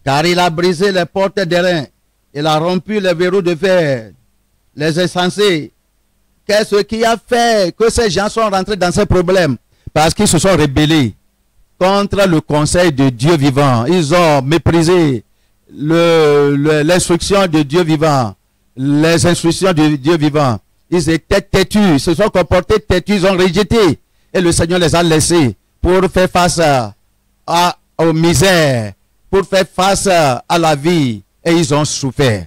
Car il a brisé les portes d'airain, il a rompu les verrous de fer. Les insensés, qu'est-ce qui a fait que ces gens sont rentrés dans ces problèmes? Parce qu'ils se sont rébellés contre le conseil de Dieu vivant. Ils ont méprisé l'instruction de Dieu vivant, les instructions de Dieu vivant. Ils étaient têtus, ils se sont comportés têtus, ils ont rejeté. Et le Seigneur les a laissés pour faire face aux misères, pour faire face à la vie. Et ils ont souffert.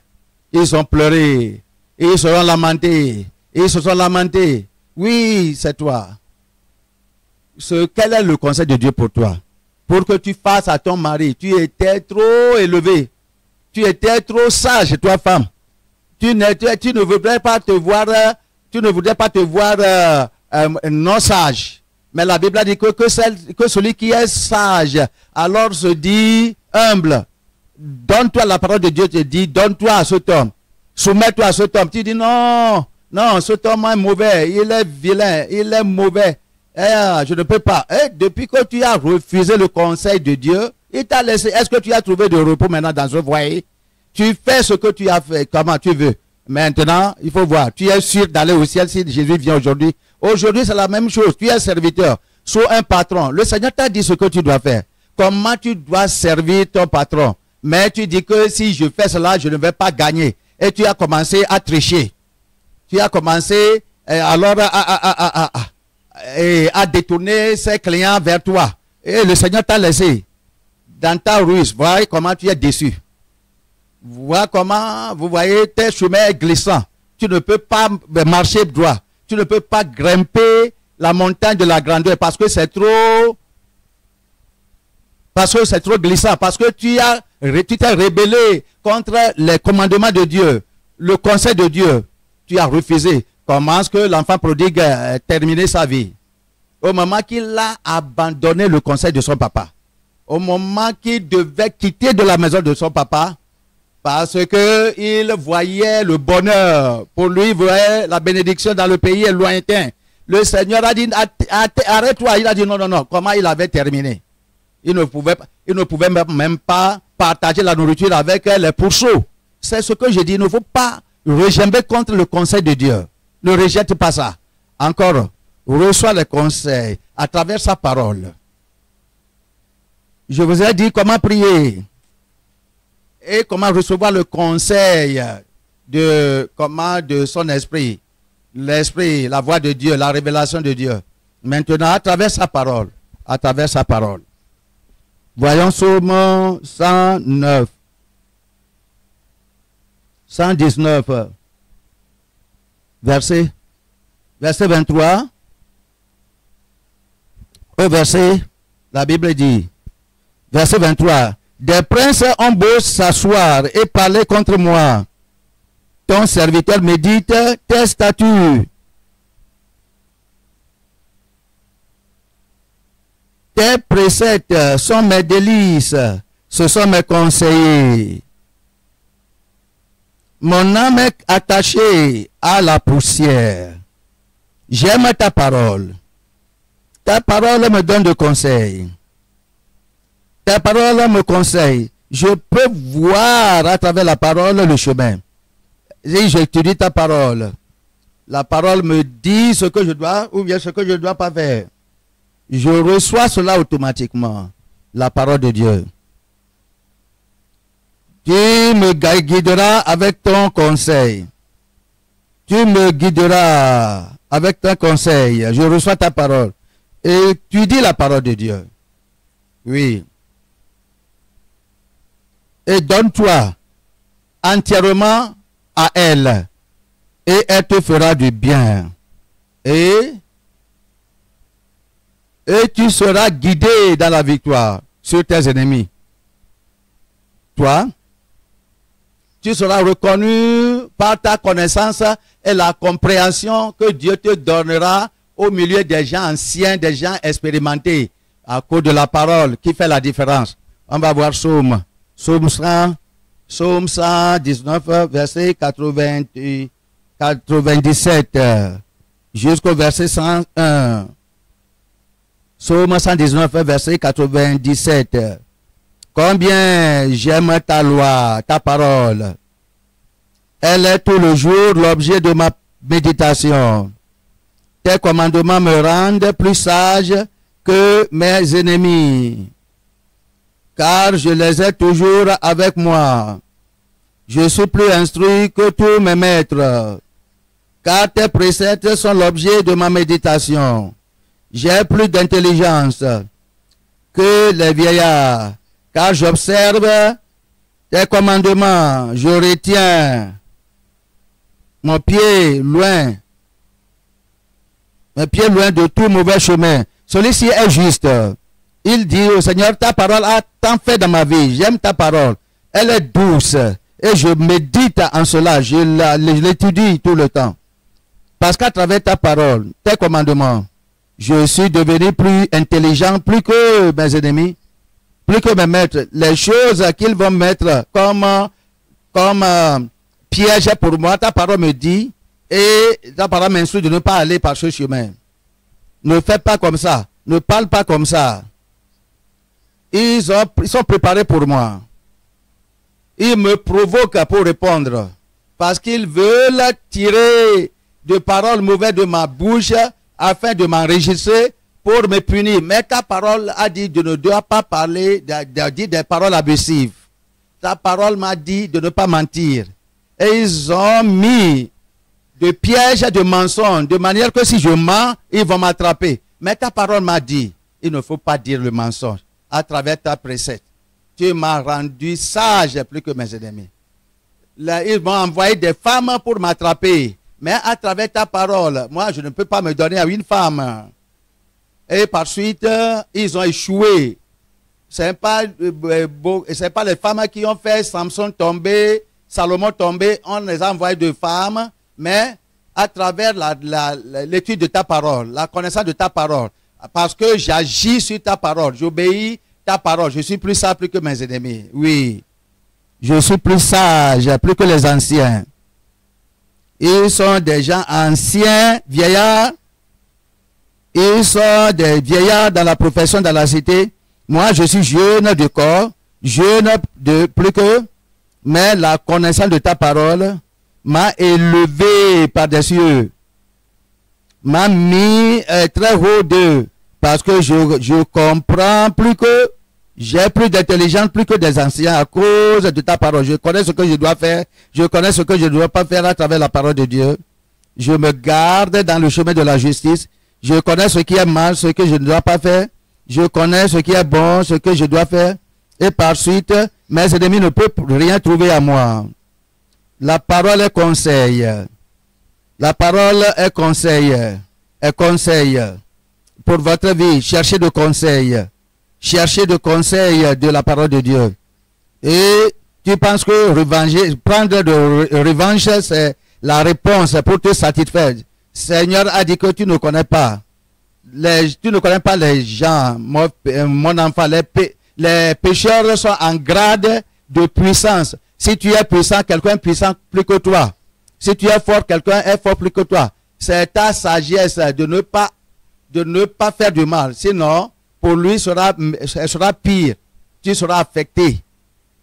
Ils ont pleuré. Et ils se sont lamentés. Et ils se sont lamentés. Oui, c'est toi. Quel est le conseil de Dieu pour toi? Pour que tu fasses à ton mari. Tu étais trop élevé. Tu étais trop sage, toi femme. Tu ne voudrais pas te voir, non sage. Mais la Bible a dit que celui qui est sage, alors se dit humble. Donne-toi, la parole de Dieu te dit, donne-toi à cet homme. Soumets-toi à cet homme. Tu dis non, cet homme est mauvais, il est vilain, il est mauvais. Je ne peux pas. Depuis que tu as refusé le conseil de Dieu, il t'a laissé. Est-ce que tu as trouvé de repos maintenant dans ce foyer? Tu fais ce que tu as fait, comment tu veux. Maintenant, il faut voir. Tu es sûr d'aller au ciel si Jésus vient aujourd'hui. Aujourd'hui, c'est la même chose. Tu es serviteur sous un patron. Le Seigneur t'a dit ce que tu dois faire. Comment tu dois servir ton patron. Mais tu dis que si je fais cela, je ne vais pas gagner. Et tu as commencé à tricher. Tu as commencé alors à détourner ses clients vers toi. Et le Seigneur t'a laissé dans ta ruse. Voyez comment tu es déçu. Voilà comment, vous voyez, tes chemins glissants. Tu ne peux pas marcher droit. Tu ne peux pas grimper la montagne de la grandeur parce que c'est trop glissant. Parce que tu t'es rebellé contre les commandements de Dieu, le conseil de Dieu. Tu as refusé. Comment est-ce que l'enfant prodigue a terminé sa vie? Au moment qu'il a abandonné le conseil de son papa. Au moment qu'il devait quitter de la maison de son papa. Parce qu'il voyait le bonheur. Pour lui, il voyait la bénédiction dans le pays lointain. Le Seigneur a dit, arrête-toi. Il a dit non. Comment il avait terminé? Il ne pouvait même pas partager la nourriture avec les pourceaux. C'est ce que je dis. Il ne faut pas regimber contre le conseil de Dieu. Ne rejette pas ça. Encore, reçois les conseils à travers sa parole. Je vous ai dit comment prier. Et comment recevoir le conseil de son esprit. L'esprit, la voix de Dieu, la révélation de Dieu. Maintenant, à travers sa parole. À travers sa parole. Voyons Psaume 109. 119. Verset 23. Au verset, la Bible dit, verset 23. Des princes ont beau s'asseoir et parler contre moi. Ton serviteur médite tes statuts. Tes préceptes sont mes délices, ce sont mes conseillers. Mon âme est attachée à la poussière. J'aime ta parole. Ta parole me donne de conseils. Ta parole me conseille. Je peux voir à travers la parole le chemin. Et j'étudie ta parole. La parole me dit ce que je dois ou bien ce que je ne dois pas faire. Je reçois cela automatiquement. La parole de Dieu. Tu me guideras avec ton conseil. Tu me guideras avec ton conseil. Je reçois ta parole. Et tu dis la parole de Dieu. Oui. Et donne-toi entièrement à elle. Et elle te fera du bien. Et tu seras guidé dans la victoire sur tes ennemis. Toi, tu seras reconnu par ta connaissance et la compréhension que Dieu te donnera au milieu des gens anciens, des gens expérimentés, à cause de la parole qui fait la différence. On va voir Psaume 119, verset 97 jusqu'au verset 101. Psaume 119, verset 97. Combien j'aime ta loi, ta parole. Elle est tout le jour l'objet de ma méditation. Tes commandements me rendent plus sage que mes ennemis, car je les ai toujours avec moi. Je suis plus instruit que tous mes maîtres, car tes préceptes sont l'objet de ma méditation. J'ai plus d'intelligence que les vieillards, car j'observe tes commandements, je retiens mes pieds loin de tout mauvais chemin. Celui-ci est juste. Il dit au Seigneur, ta parole a tant fait dans ma vie, j'aime ta parole. Elle est douce et je médite en cela, je l'étudie tout le temps. Parce qu'à travers ta parole, tes commandements, je suis devenu plus intelligent, plus que mes ennemis, plus que mes maîtres. Les choses qu'ils vont mettre comme piège pour moi, ta parole me dit, et ta parole m'instruit de ne pas aller par ce chemin. Ne fais pas comme ça, ne parle pas comme ça. Ils sont préparés pour moi. Ils me provoquent pour répondre. Parce qu'ils veulent tirer de paroles mauvaises de ma bouche afin de m'enregistrer pour me punir. Mais ta parole a dit de ne dois pas parler, de dire des paroles abusives. Ta parole m'a dit de ne pas mentir. Et ils ont mis de pièges, de mensonges, de manière que si je mens, ils vont m'attraper. Mais ta parole m'a dit, il ne faut pas dire le mensonge. À travers ta précepte, tu m'as rendu sage plus que mes ennemis. Là, ils m'ont envoyé des femmes pour m'attraper. Mais à travers ta parole, moi, je ne peux pas me donner à une femme. Et par suite, ils ont échoué. Ce n'est pas les femmes qui ont fait Samson tomber, Salomon tomber. On les a envoyés de femmes. Mais à travers l'étude de ta parole, la connaissance de ta parole, parce que j'agis sur ta parole, j'obéis ta parole, je suis plus sage plus que mes ennemis. Oui, je suis plus sage plus que les anciens. Ils sont des gens anciens, vieillards. Ils sont des vieillards dans la profession, dans la cité. Moi, je suis jeune de corps, jeune de plus que, mais la connaissance de ta parole m'a élevé par des cieux, m'a mis très haut d'eux, parce que je comprends plus que, j'ai plus d'intelligence plus que des anciens à cause de ta parole. Je connais ce que je dois faire, je connais ce que je ne dois pas faire à travers la parole de Dieu. Je me garde dans le chemin de la justice. Je connais ce qui est mal, ce que je ne dois pas faire. Je connais ce qui est bon, ce que je dois faire. Et par suite, mes ennemis ne peuvent rien trouver à moi. La parole est conseil. La parole est conseil. Est conseil pour votre vie. Cherchez de conseil. Cherchez de conseil de la parole de Dieu. Et tu penses que prendre de revanche, c'est la réponse pour te satisfaire. Seigneur a dit que tu ne connais pas. Tu ne connais pas les gens, mon enfant. Les pécheurs sont en grade de puissance. Si tu es puissant, quelqu'un est puissant plus que toi. Si tu es fort, quelqu'un est fort plus que toi. C'est ta sagesse de ne pas faire du mal. Sinon, pour lui, elle sera pire. Tu seras affecté.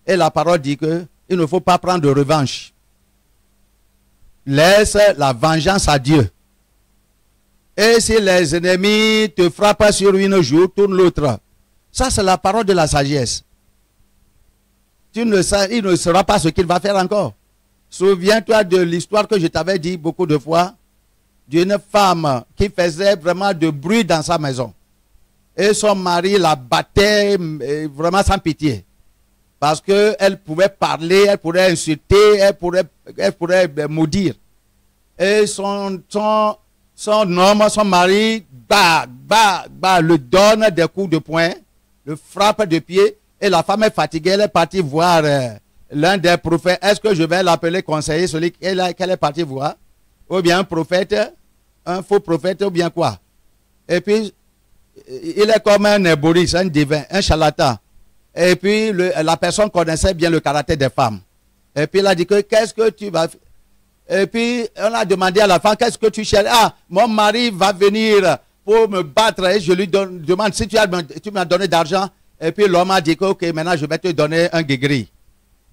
Et la parole dit que il ne faut pas prendre de revanche. Laisse la vengeance à Dieu. Et si les ennemis te frappent sur une joue, tourne l'autre. Ça, c'est la parole de la sagesse. Il ne saura pas ce qu'il va faire encore. Souviens-toi de l'histoire que je t'avais dit beaucoup de fois d'une femme qui faisait vraiment de bruit dans sa maison. Et son mari la battait vraiment sans pitié. Parce qu'elle pouvait parler, elle pourrait insulter, elle pourrait maudire. Et son homme, son mari, le donne des coups de poing, le frappe de pied. Et la femme est fatiguée, elle est partie voir l'un des prophètes. Est-ce que je vais l'appeler conseiller, celui qu'elle est partie voir? Ou bien un prophète, un faux prophète, ou bien quoi? Et puis, il est comme un Boris, un divin, un charlatan. Et puis, la personne connaissait bien le caractère des femmes. Et puis, il a dit que, qu'est-ce que tu vas faire? Et puis, on a demandé à la femme, qu'est-ce que tu cherches? Ah, mon mari va venir pour me battre. Et je lui demande si tu m'as donné d'argent. Et puis, l'homme a dit que, ok, maintenant, je vais te donner un guéguerri.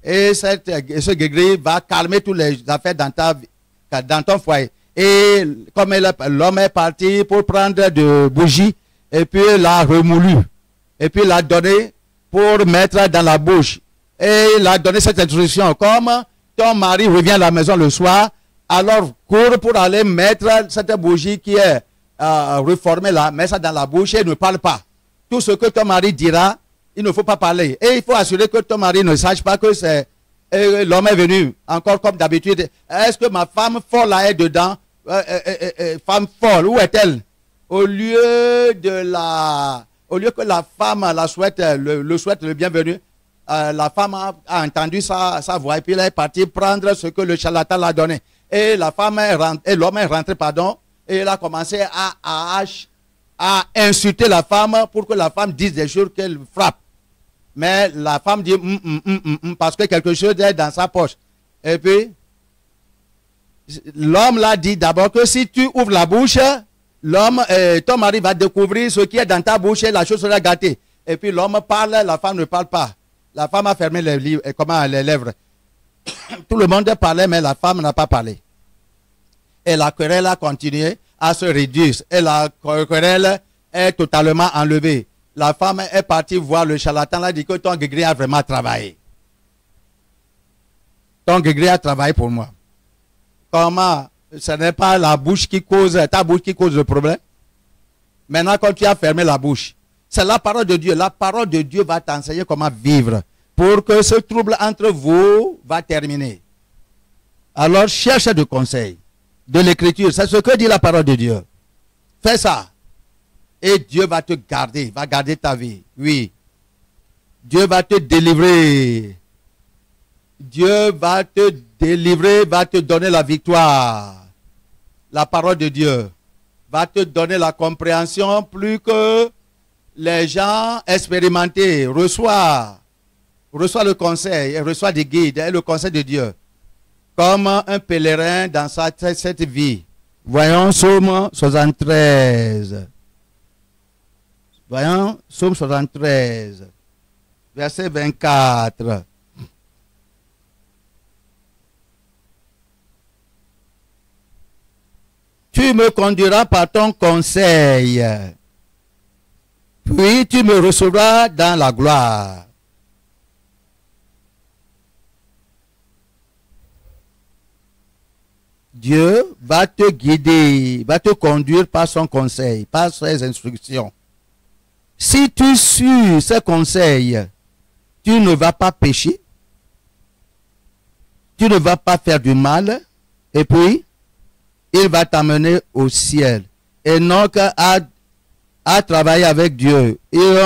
Et ce guéguerri va calmer toutes les affaires dans ton foyer. Et comme l'homme est parti pour prendre de bougies, et puis il l'a remoulu. Et puis il l'a donné pour mettre dans la bouche. Et il a donné cette instruction. Comme ton mari revient à la maison le soir, alors cours pour aller mettre cette bougie qui est reformée là, mets ça dans la bouche et ne parle pas. Tout ce que ton mari dira, il ne faut pas parler. Et il faut assurer que ton mari ne sache pas que c'est l'homme est venu, encore comme d'habitude. Est-ce que ma femme folle là est dedans? Femme folle, où est-elle? Au lieu que la femme la souhaite, le souhaite le bienvenu, la femme a entendu sa voix et puis elle est partie prendre ce que le charlatan l'a donné. Et l'homme est rentré, et il a commencé à insulter la femme pour que la femme dise des choses qu'elle frappe. Mais la femme dit parce que quelque chose est dans sa poche. Et puis, l'homme l'a dit d'abord que si tu ouvres la bouche, ton mari va découvrir ce qui est dans ta bouche et la chose sera gâtée. Et puis l'homme parle, la femme ne parle pas. La femme a fermé les lèvres. Tout le monde parlait, mais la femme n'a pas parlé. Et la querelle a continué à se réduire. Et la querelle est totalement enlevée. La femme est partie voir le charlatan, elle a dit que ton guéguerri a vraiment travaillé. Ton guéguerri a travaillé pour moi. Comment? Ce n'est pas ta bouche qui cause le problème. Maintenant, quand tu as fermé la bouche, c'est la parole de Dieu. La parole de Dieu va t'enseigner comment vivre pour que ce trouble entre vous va terminer. Alors, cherche de conseils de l'écriture. C'est ce que dit la parole de Dieu. Fais ça. Et Dieu va te garder, va garder ta vie. Oui. Dieu va te délivrer. Dieu va te délivrer, va te donner la victoire. La parole de Dieu va te donner la compréhension plus que les gens expérimentés. Reçois le conseil, et reçois des guides et le conseil de Dieu. Comme un pèlerin dans cette vie. Voyons Psaume 73. Voyons Psaume 73, verset 24. Tu me conduiras par ton conseil, puis tu me recevras dans la gloire. Dieu va te guider, va te conduire par son conseil, par ses instructions. Si tu suis ses conseils, tu ne vas pas pécher, tu ne vas pas faire du mal, et puis, il va t'amener au ciel. Enoch a travaillé avec Dieu, il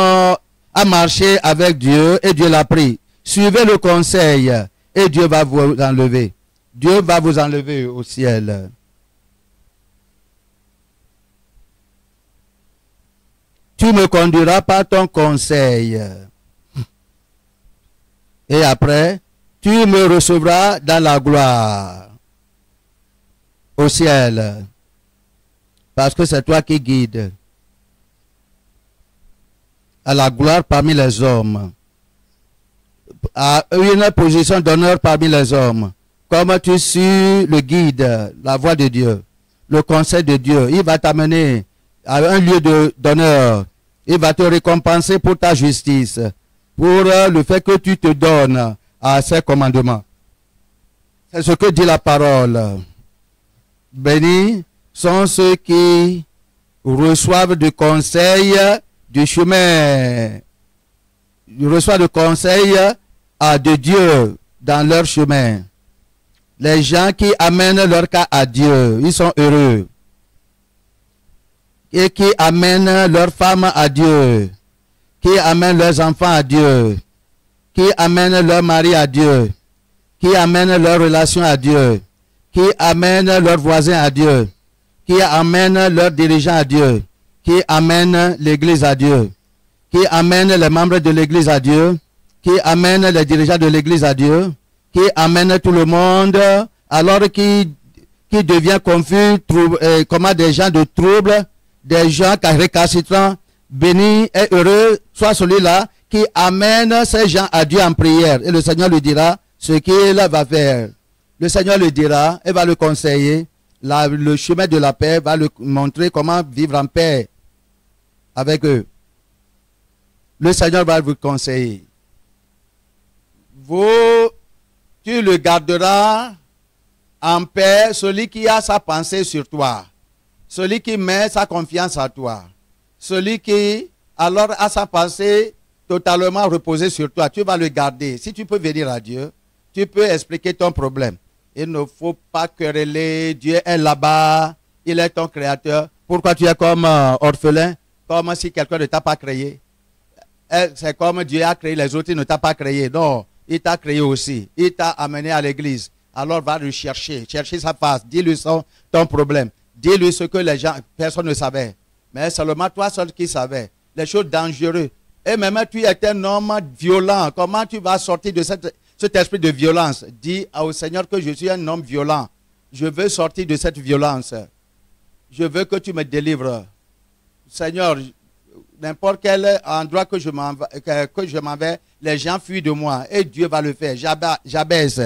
a marché avec Dieu, et Dieu l'a pris. Suivez le conseil, et Dieu va vous enlever. Dieu va vous enlever au ciel. Tu me conduiras par ton conseil. Et après, tu me recevras dans la gloire. Au ciel. Parce que c'est toi qui guides. À la gloire parmi les hommes. À une position d'honneur parmi les hommes. comme tu suis le guide, la voie de Dieu, le conseil de Dieu, il va t'amener à un lieu d'honneur. Il va te récompenser pour ta justice, pour le fait que tu te donnes à ses commandements. C'est ce que dit la parole. Bénis sont ceux qui reçoivent du conseil du chemin. Ils reçoivent le conseil de Dieu dans leur chemin. Les gens qui amènent leur cas à Dieu, ils sont heureux. Et qui amènent leurs femmes à Dieu, qui amènent leurs enfants à Dieu, qui amènent leur mari à Dieu, qui amènent leurs relations à Dieu, qui amènent leurs voisins à Dieu, qui amènent leurs dirigeants à Dieu, qui amènent l'église à Dieu, qui amènent les membres de l'église à Dieu, qui amènent les dirigeants de l'église à Dieu, qui amènent tout le monde, alors qui devient confus, comment des gens de trouble, des gens récalcitrants, bénis et heureux, soit celui-là qui amène ces gens à Dieu en prière. Et le Seigneur lui dira ce qu'il va faire. Le Seigneur lui dira et va le conseiller. Le chemin de la paix va lui montrer comment vivre en paix avec eux. Le Seigneur va vous conseiller. Tu le garderas en paix, celui qui a sa pensée sur toi. Celui qui met sa confiance en toi. Celui qui, alors, a sa pensée totalement reposée sur toi. Tu vas le garder. Si tu peux venir à Dieu, tu peux expliquer ton problème. Il ne faut pas quereller. Dieu est là-bas. Il est ton créateur. Pourquoi tu es comme orphelin? Comme si quelqu'un ne t'a pas créé. C'est comme Dieu a créé les autres, il ne t'a pas créé. Non, il t'a créé aussi. Il t'a amené à l'église. Alors va le chercher. Chercher sa face. Dis-lui ton problème. Dis-lui ce que les gens, personne ne savait. Mais seulement toi seul qui savais. Les choses dangereuses. Et même tu es un homme violent. Comment tu vas sortir de cet esprit de violence? Dis au Seigneur que je suis un homme violent. Je veux sortir de cette violence. Je veux que tu me délivres. Seigneur, n'importe quel endroit que je m'en vais, les gens fuient de moi. Et Dieu va le faire. J'abaisse.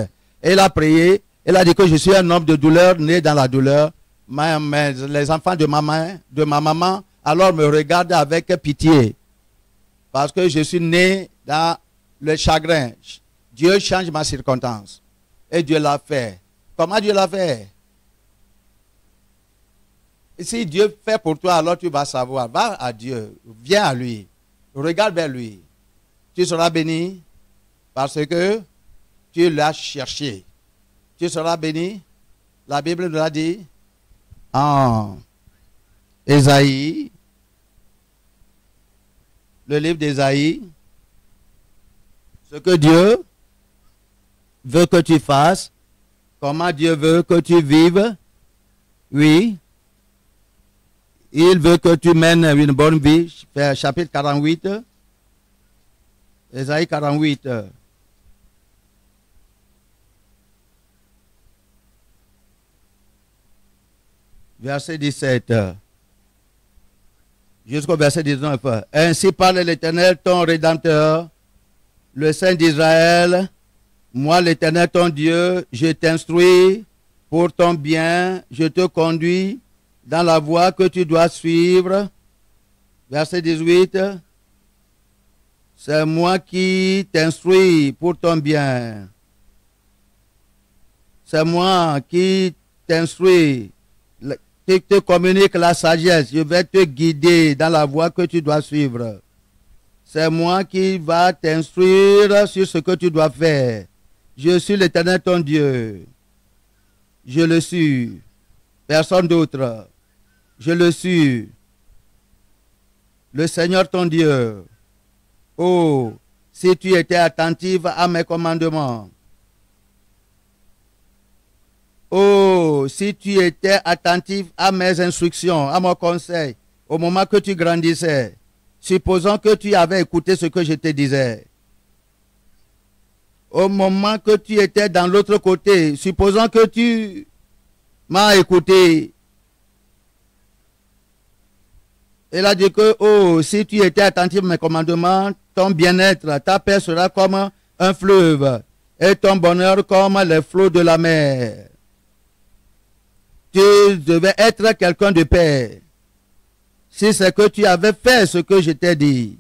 Et il a prié. Il a dit que je suis un homme de douleur, né dans la douleur. Les enfants de ma maman, alors me regardent avec pitié. Parce que je suis né dans le chagrin. Dieu change ma circonstance. Et Dieu l'a fait. Comment Dieu l'a fait? Et si Dieu fait pour toi, alors tu vas savoir. Va à Dieu. Viens à lui. Regarde vers lui. Tu seras béni parce que tu l'as cherché. Tu seras béni. La Bible nous l'a dit. En Ésaïe, le livre d'Ésaïe, ce que Dieu veut que tu fasses, comment Dieu veut que tu vives, oui, il veut que tu mènes une bonne vie, chapitre 48, Ésaïe 48. Verset 17 jusqu'au verset 19. Ainsi parle l'Éternel, ton Rédempteur, le Saint d'Israël. Moi, l'Éternel, ton Dieu, je t'instruis pour ton bien, je te conduis dans la voie que tu dois suivre. Verset 18. C'est moi qui t'instruis pour ton bien. C'est moi qui t'instruis. Qui te communique la sagesse, je vais te guider dans la voie que tu dois suivre. C'est moi qui va t'instruire sur ce que tu dois faire. Je suis l'Éternel ton Dieu. Je le suis. Personne d'autre. Je le suis. Le Seigneur ton Dieu. Oh, si tu étais attentive à mes commandements. Oh, si tu étais attentif à mes instructions, à mon conseil, au moment que tu grandissais, supposons que tu avais écouté ce que je te disais. Au moment que tu étais dans l'autre côté, supposons que tu m'as écouté. Il a dit que, oh, si tu étais attentif à mes commandements, ton bien-être, ta paix sera comme un fleuve et ton bonheur comme les flots de la mer. Tu devais être quelqu'un de paix. Si c'est que tu avais fait ce que je t'ai dit,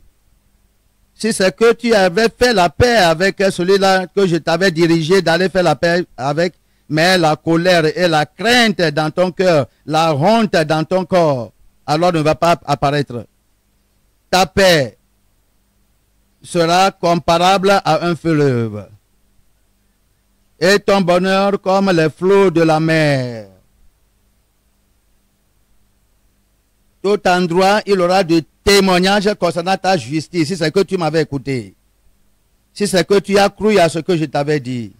si c'est que tu avais fait la paix avec celui-là que je t'avais dirigé d'aller faire la paix avec, mais la colère et la crainte dans ton cœur, la honte dans ton corps, alors ne va pas apparaître. Ta paix sera comparable à un fleuve et ton bonheur comme les flots de la mer. Tout endroit, il aura de témoignages concernant ta justice, si c'est que tu m'avais écouté, si c'est que tu as cru à ce que je t'avais dit,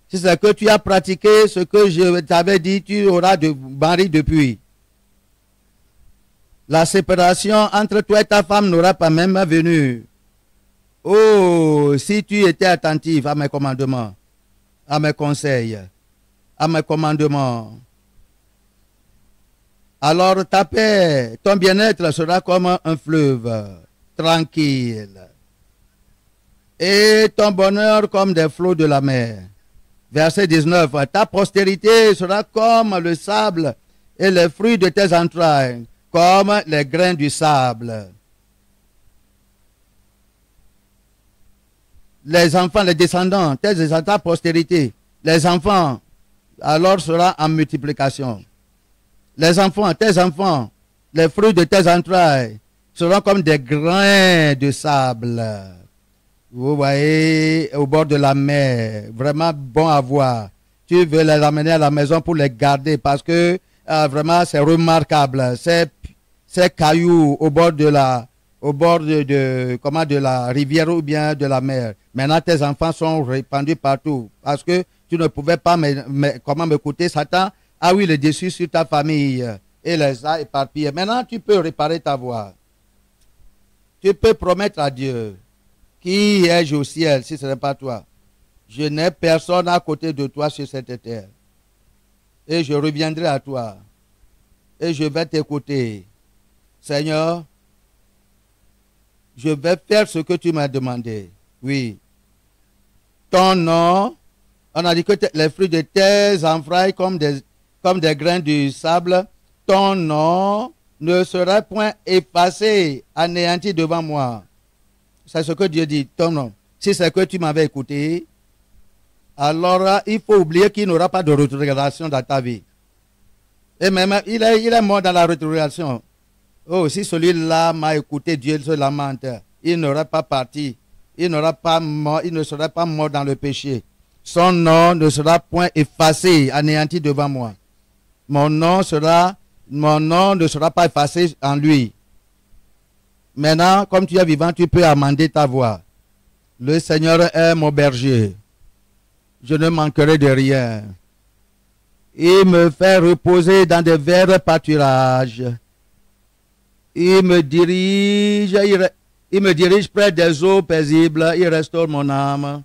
si c'est que tu as pratiqué ce que je t'avais dit, tu auras de mari depuis. La séparation entre toi et ta femme n'aura pas même venu. Oh, si tu étais attentif à mes commandements, à mes conseils, à mes commandements, alors ta paix, ton bien-être sera comme un fleuve tranquille et ton bonheur comme des flots de la mer. Verset 19, ta postérité sera comme le sable et les fruits de tes entrailles comme les grains du sable. Les enfants, les descendants, ta postérité, les enfants, alors sera en multiplication. Les enfants, tes enfants, les fruits de tes entrailles seront comme des grains de sable. Vous voyez, au bord de la mer, vraiment bon à voir. Tu veux les amener à la maison pour les garder parce que vraiment c'est remarquable. Ces cailloux au bord de la, de la rivière ou bien de la mer. Maintenant, tes enfants sont répandus partout parce que tu ne pouvais pas m'écouter. Satan a eu le dessus sur ta famille et les a éparpillés. Maintenant, tu peux réparer ta voix. Tu peux promettre à Dieu. Qui ai-je au ciel si ce n'est pas toi? Je n'ai personne à côté de toi sur cette terre. Et je reviendrai à toi. Et je vais t'écouter. Seigneur, je vais faire ce que tu m'as demandé. Oui. Ton nom, on a dit que les fruits de tes entrailles comme des grains du sable, ton nom ne sera point effacé, anéanti devant moi. C'est ce que Dieu dit, ton nom. Si c'est que tu m'avais écouté, alors il faut oublier qu'il n'y aura pas de rétrogradation dans ta vie. Et même, il est mort dans la rétrogradation. Oh, si celui-là m'a écouté, Dieu se lamente. Il n'aurait pas parti. Il ne serait pas mort dans le péché. Son nom ne sera point effacé, anéanti devant moi. Mon nom ne sera pas effacé en lui. Maintenant, comme tu es vivant, tu peux amender ta voix. Le Seigneur est mon berger. Je ne manquerai de rien. Il me fait reposer dans des verts pâturages. Il me dirige près des eaux paisibles. Il restaure mon âme.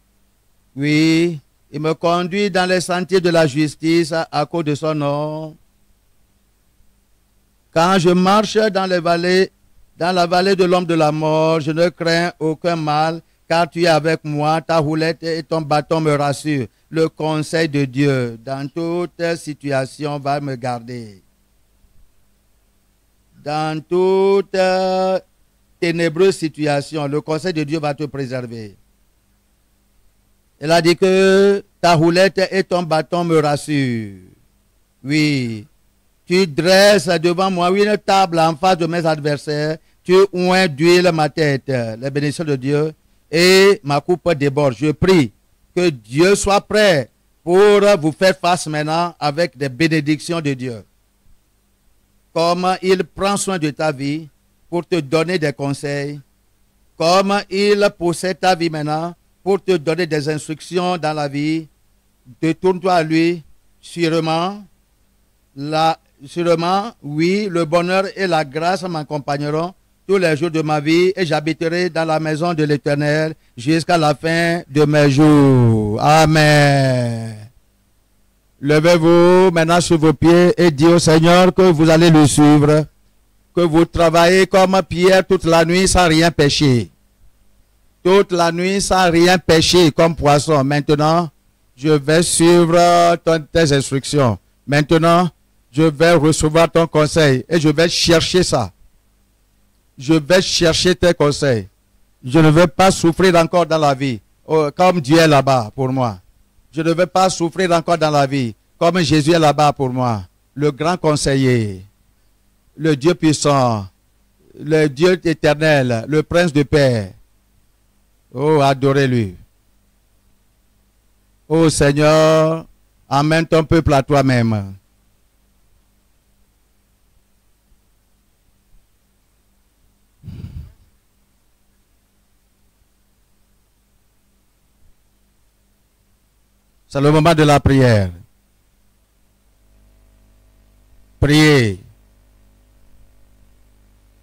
Oui, il me conduit dans les sentiers de la justice à cause de son nom. Quand je marche dans la vallée de l'ombre de la mort, je ne crains aucun mal, car tu es avec moi, ta houlette et ton bâton me rassurent. Le conseil de Dieu, dans toute situation, va me garder. Dans toute ténébreuse situation, le conseil de Dieu va te préserver. Il a dit que ta houlette et ton bâton me rassurent. Oui, tu dresses devant moi une table en face de mes adversaires. Tu oins d'huile ma tête, les bénédictions de Dieu, et ma coupe déborde. Je prie que Dieu soit prêt pour vous faire face maintenant avec des bénédictions de Dieu. Comme il prend soin de ta vie pour te donner des conseils, comme il possède ta vie maintenant pour te donner des instructions dans la vie, détourne-toi à lui, sûrement, oui, le bonheur et la grâce m'accompagneront tous les jours de ma vie et j'habiterai dans la maison de l'Éternel jusqu'à la fin de mes jours. Amen. Levez-vous maintenant sur vos pieds et dites au Seigneur que vous allez le suivre, que vous travaillez comme Pierre toute la nuit sans rien pécher. Toute la nuit sans rien pécher comme poisson. Maintenant, Je vais suivre tes instructions. Maintenant, je vais recevoir ton conseil et je vais chercher ça. Je vais chercher tes conseils. Je ne veux pas souffrir encore dans la vie, comme Dieu est là-bas pour moi. Je ne veux pas souffrir encore dans la vie, comme Jésus est là-bas pour moi. Le grand conseiller, le Dieu puissant, le Dieu éternel, le prince de paix. Oh, adorez-lui. Oh Seigneur, amène ton peuple à toi-même. C'est le moment de la prière. Priez.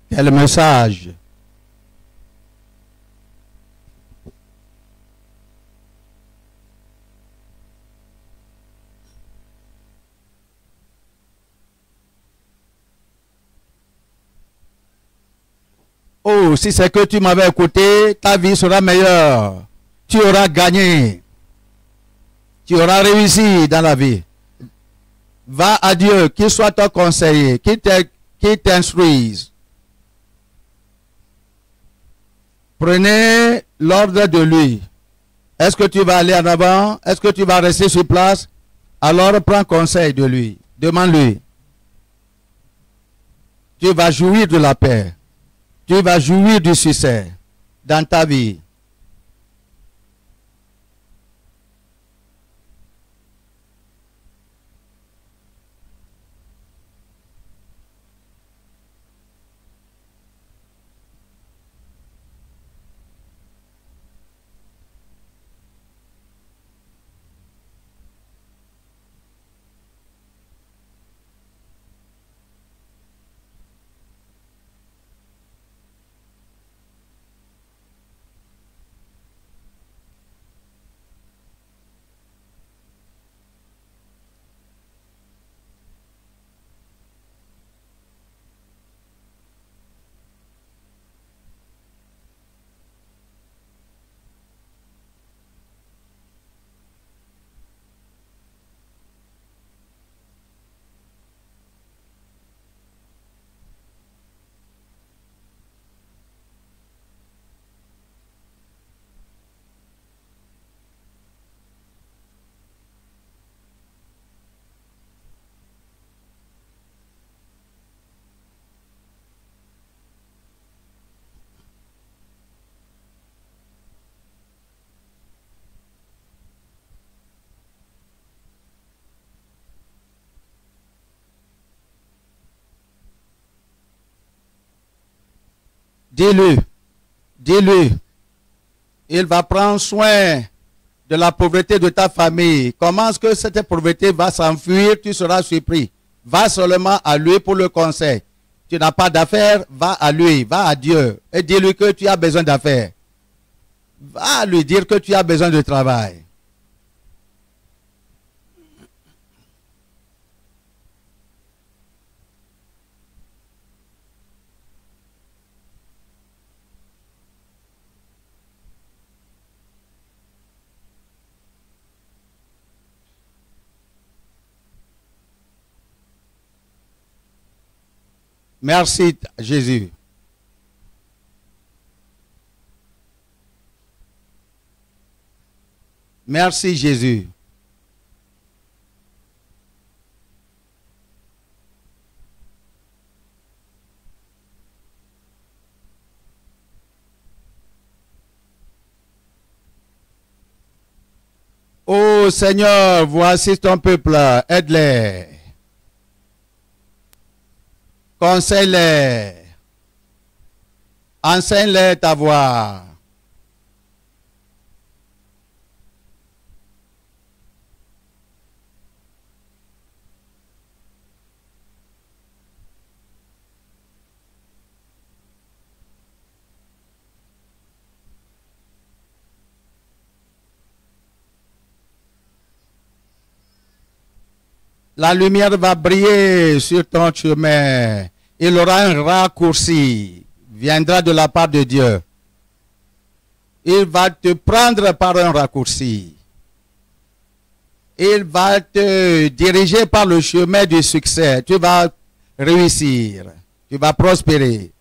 Quel message? Oh, si c'est que tu m'avais écouté, ta vie sera meilleure. Tu auras gagné. Tu auras réussi dans la vie. Va à Dieu, qu'il soit ton conseiller, qu'il t'instruise. Prenez l'ordre de lui. Est-ce que tu vas aller en avant? Est-ce que tu vas rester sur place? Alors prends conseil de lui. Demande-lui. Tu vas jouir de la paix. Tu vas jouir du succès dans ta vie. Dis-lui, dis-lui, il va prendre soin de la pauvreté de ta famille. Comment est-ce que cette pauvreté va s'enfuir? Tu seras surpris. Va seulement à lui pour le conseil. Tu n'as pas d'affaires, va à lui, va à Dieu et dis-lui que tu as besoin d'affaires. Va lui dire que tu as besoin de travail. Merci Jésus. Merci Jésus. Oh Seigneur, voici ton peuple, aide-les. Conseille-les. Enseigne-les ta voix. La lumière va briller sur ton chemin. Il aura un raccourci. Viendra de la part de Dieu. Il va te prendre par un raccourci. il va te diriger par le chemin du succès. Tu vas réussir. Tu vas prospérer.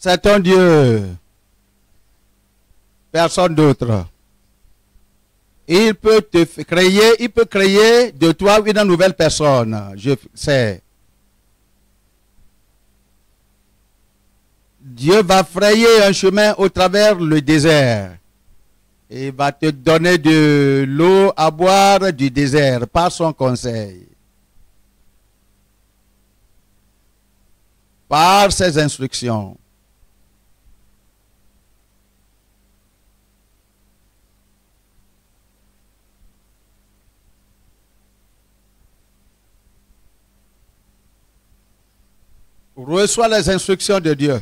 C'est ton Dieu. Personne d'autre. Il peut te créer, il peut créer de toi une nouvelle personne. Je sais. Dieu va frayer un chemin au travers le désert. Il va te donner de l'eau à boire du désert par son conseil. Par ses instructions. Reçois les instructions de Dieu.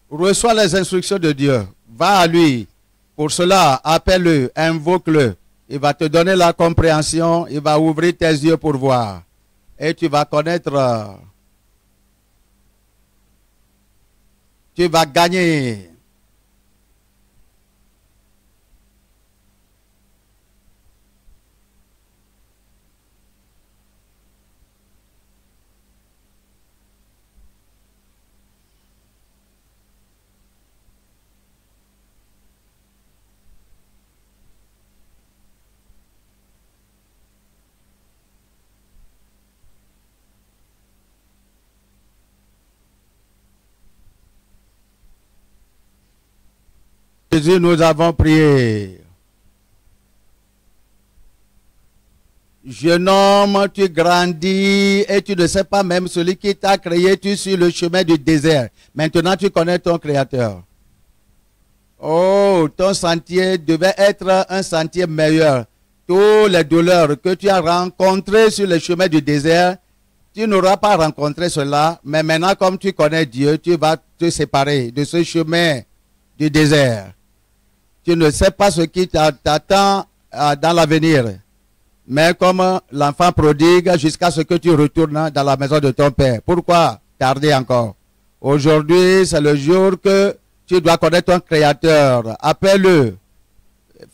Reçois les instructions de Dieu. Va à lui. Pour cela, appelle-le, invoque-le. Il va te donner la compréhension. Il va ouvrir tes yeux pour voir. Et tu vas connaître. Tu vas gagner. Jésus, nous avons prié. Jeune homme, tu grandis et tu ne sais pas même celui qui t'a créé, tu es sur le chemin du désert. Maintenant, tu connais ton Créateur. Oh, ton sentier devait être un sentier meilleur. Toutes les douleurs que tu as rencontrées sur le chemin du désert, tu n'auras pas rencontré cela. Mais maintenant, comme tu connais Dieu, tu vas te séparer de ce chemin du désert. Tu ne sais pas ce qui t'attend dans l'avenir. Mais comme l'enfant prodigue jusqu'à ce que tu retournes dans la maison de ton père. Pourquoi tarder encore? Aujourd'hui, c'est le jour que tu dois connaître ton Créateur. Appelle-le.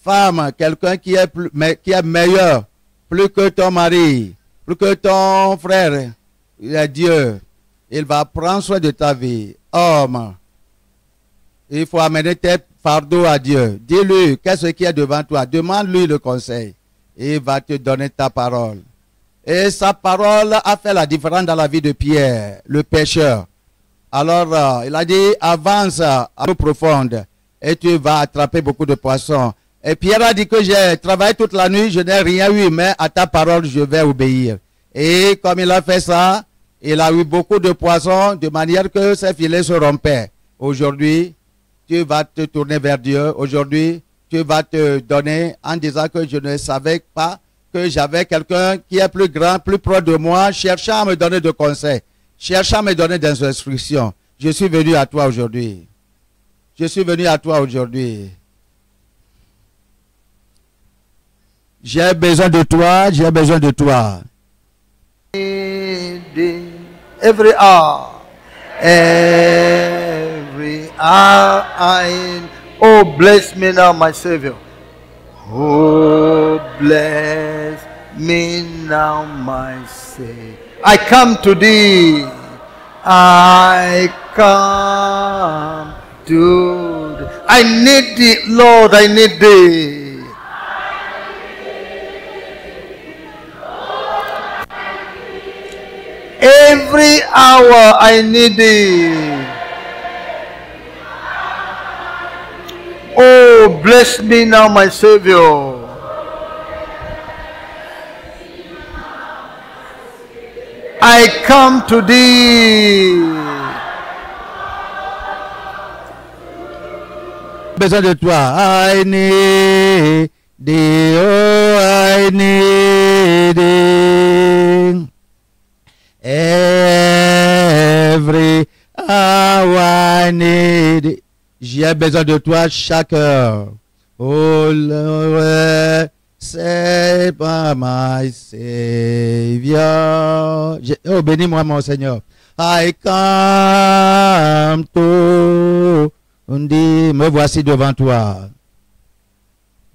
Femme, quelqu'un qui est meilleur, plus que ton mari, plus que ton frère. Il est Dieu. Il va prendre soin de ta vie. Homme, il faut amener tes fardeaux à Dieu. Dis-lui qu'est-ce qui est devant toi. Demande-lui le conseil. Il va te donner ta parole. Et sa parole a fait la différence dans la vie de Pierre, le pêcheur. Alors, il a dit, avance à l'eau profonde et tu vas attraper beaucoup de poissons. Et Pierre a dit que j'ai travaillé toute la nuit, je n'ai rien eu, mais à ta parole, je vais obéir. Et comme il a fait ça, il a eu beaucoup de poissons, de manière que ses filets se rompaient. Aujourd'hui, tu vas te tourner vers Dieu. Aujourd'hui, tu vas te donner en disant que je ne savais pas que j'avais quelqu'un qui est plus grand, plus proche de moi, cherchant à me donner de conseils, cherchant à me donner des instructions. Je suis venu à toi aujourd'hui. Je suis venu à toi aujourd'hui. J'ai besoin de toi, j'ai besoin de toi. Every hour. Every hour oh, bless me now, my Savior. Oh, bless me now, my Savior. I come to thee. I come to thee. I need thee, Lord, I need thee. Every hour I need thee. Oh, bless me now, my Savior. I come to thee. Besoin de toi. I need thee. Oh, I need thee. J'ai besoin de toi chaque heure. Oh Lord, c'est pas my Savior. Oh, bénis-moi, mon Seigneur. I come to thee. Me voici devant toi.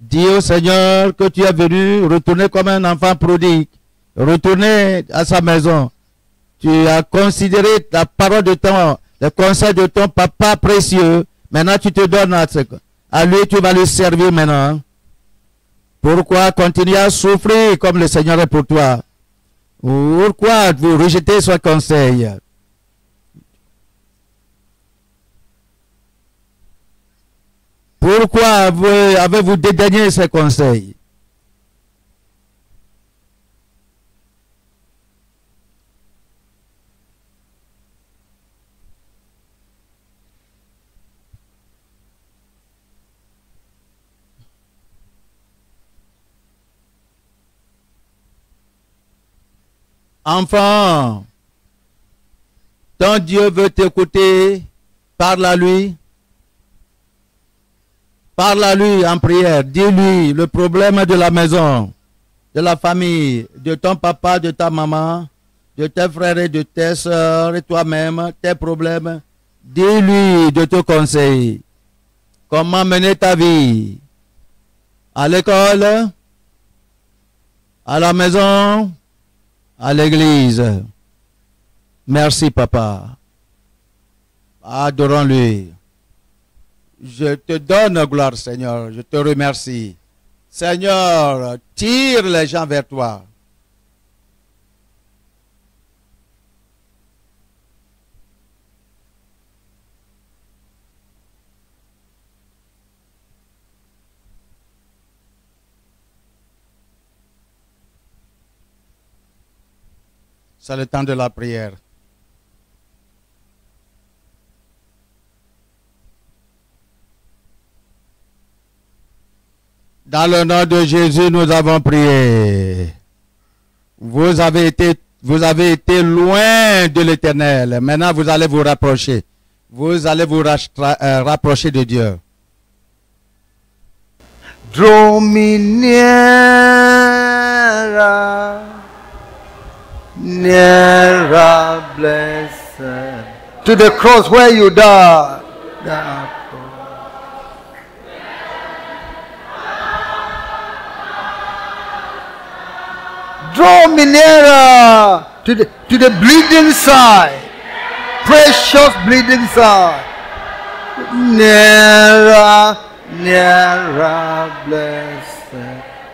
Dis au Seigneur que tu es venu retourner comme un enfant prodigue, retourner à sa maison. Tu as considéré la parole de le conseil de ton papa précieux. Maintenant, tu te donnes à lui, tu vas le servir maintenant. Pourquoi continuer à souffrir comme le Seigneur est pour toi? Pourquoi vous rejetez son conseil? Pourquoi avez-vous dédaigné ses conseils? Enfant, ton Dieu veut t'écouter, parle à lui. Parle à lui en prière, dis-lui le problème de la maison, de la famille, de ton papa, de ta maman, de tes frères et de tes soeurs et toi-même, tes problèmes. Dis-lui de te conseiller comment mener ta vie à l'école, à la maison, à l'église. Merci, papa. Adorons-lui. Je te donne gloire, Seigneur. Je te remercie. Seigneur, tire les gens vers toi. C'est le temps de la prière. Dans le nom de Jésus, nous avons prié. Vous avez été loin de l'Éternel. Maintenant, vous allez vous rapprocher. Vous allez vous rapprocher de Dieu. Draw me nearer, nearer, blessed, to the cross where you died. Draw me nearer to the bleeding side, precious bleeding side. Nearer, nearer, blessed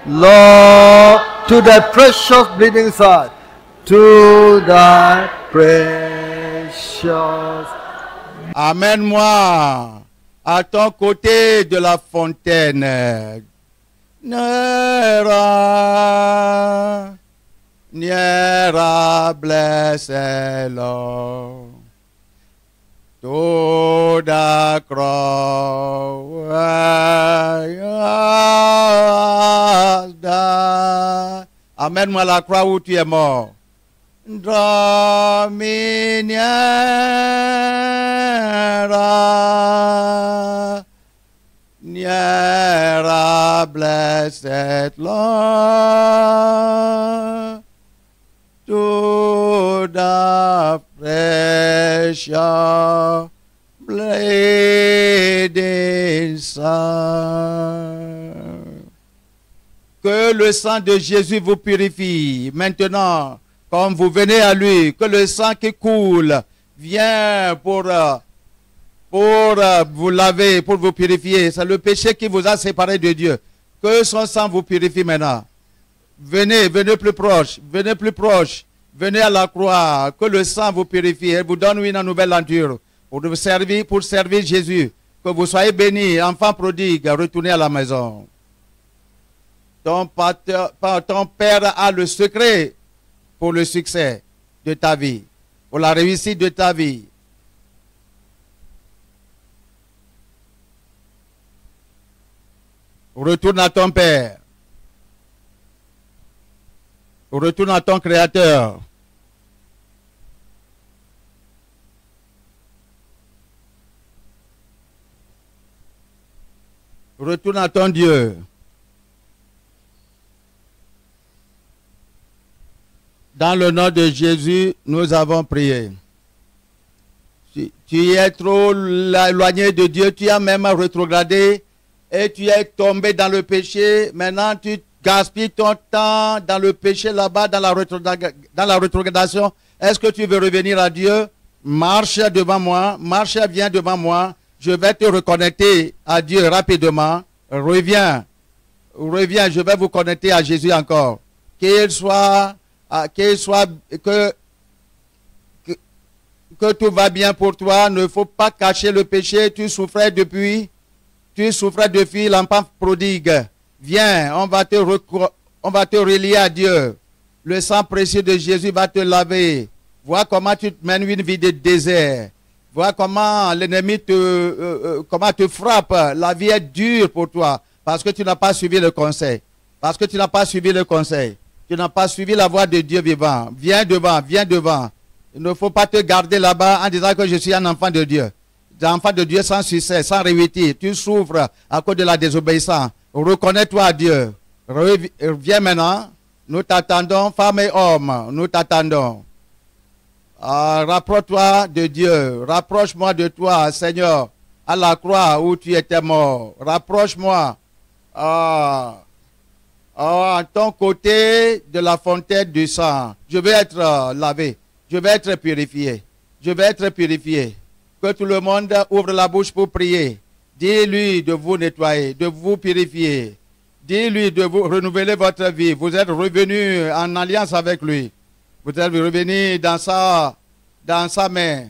Lord, to the precious bleeding side, to thy precious. Amène-moi à ton côté de la fontaine. Nearer, nearer, blessed Lord, to the cross where you died. Amène-moi à la croix où tu es mort. Draw me nearer, nearer, blessed Lord, to the precious bleeding Son. Que le sang de Jésus vous purifie maintenant, comme vous venez à lui, que le sang qui coule vient pour vous laver, pour vous purifier. C'est le péché qui vous a séparé de Dieu. Que son sang vous purifie maintenant. Venez, venez plus proche, venez plus proche. Venez à la croix, que le sang vous purifie et vous donne une nouvelle nature pour servir Jésus. Que vous soyez bénis, enfants prodigues, retournez à la maison. Ton Père a le secret pour le succès de ta vie, pour la réussite de ta vie. Retourne à ton Père. Retourne à ton Créateur. Retourne à ton Dieu. Dans le nom de Jésus, nous avons prié. Tu es trop éloigné de Dieu, tu as même rétrogradé et tu es tombé dans le péché. Maintenant, tu gaspilles ton temps dans le péché là-bas, dans la rétrogradation. Est-ce que tu veux revenir à Dieu? Marche devant moi, viens devant moi. Je vais te reconnecter à Dieu rapidement. Reviens, je vais vous connecter à Jésus encore. Que tout va bien pour toi. Ne faut pas cacher le péché. Tu souffrais depuis l'enfant prodigue. Viens, on va te relier à Dieu. Le sang précieux de Jésus va te laver. Vois comment tu mènes une vie de désert. Vois comment l'ennemi te frappe. La vie est dure pour toi parce que tu n'as pas suivi le conseil. Tu n'as pas suivi la voie de Dieu vivant. Viens devant. Il ne faut pas te garder là-bas en disant que je suis un enfant de Dieu. Tu es un enfant de Dieu sans succès, sans réussite. Tu souffres à cause de la désobéissance. Reconnais-toi à Dieu. Viens maintenant. Nous t'attendons, femmes et hommes. Nous t'attendons. Rapproche-toi de Dieu. Rapproche-moi de toi, Seigneur, à la croix où tu étais mort. Rapproche-moi. À ton côté de la fontaine du sang. Je vais être lavé. Je vais être purifié. Que tout le monde ouvre la bouche pour prier. Dis-lui de vous nettoyer, de vous purifier. Dis-lui de vous renouveler votre vie. Vous êtes revenu en alliance avec lui. Vous êtes revenu dans sa main.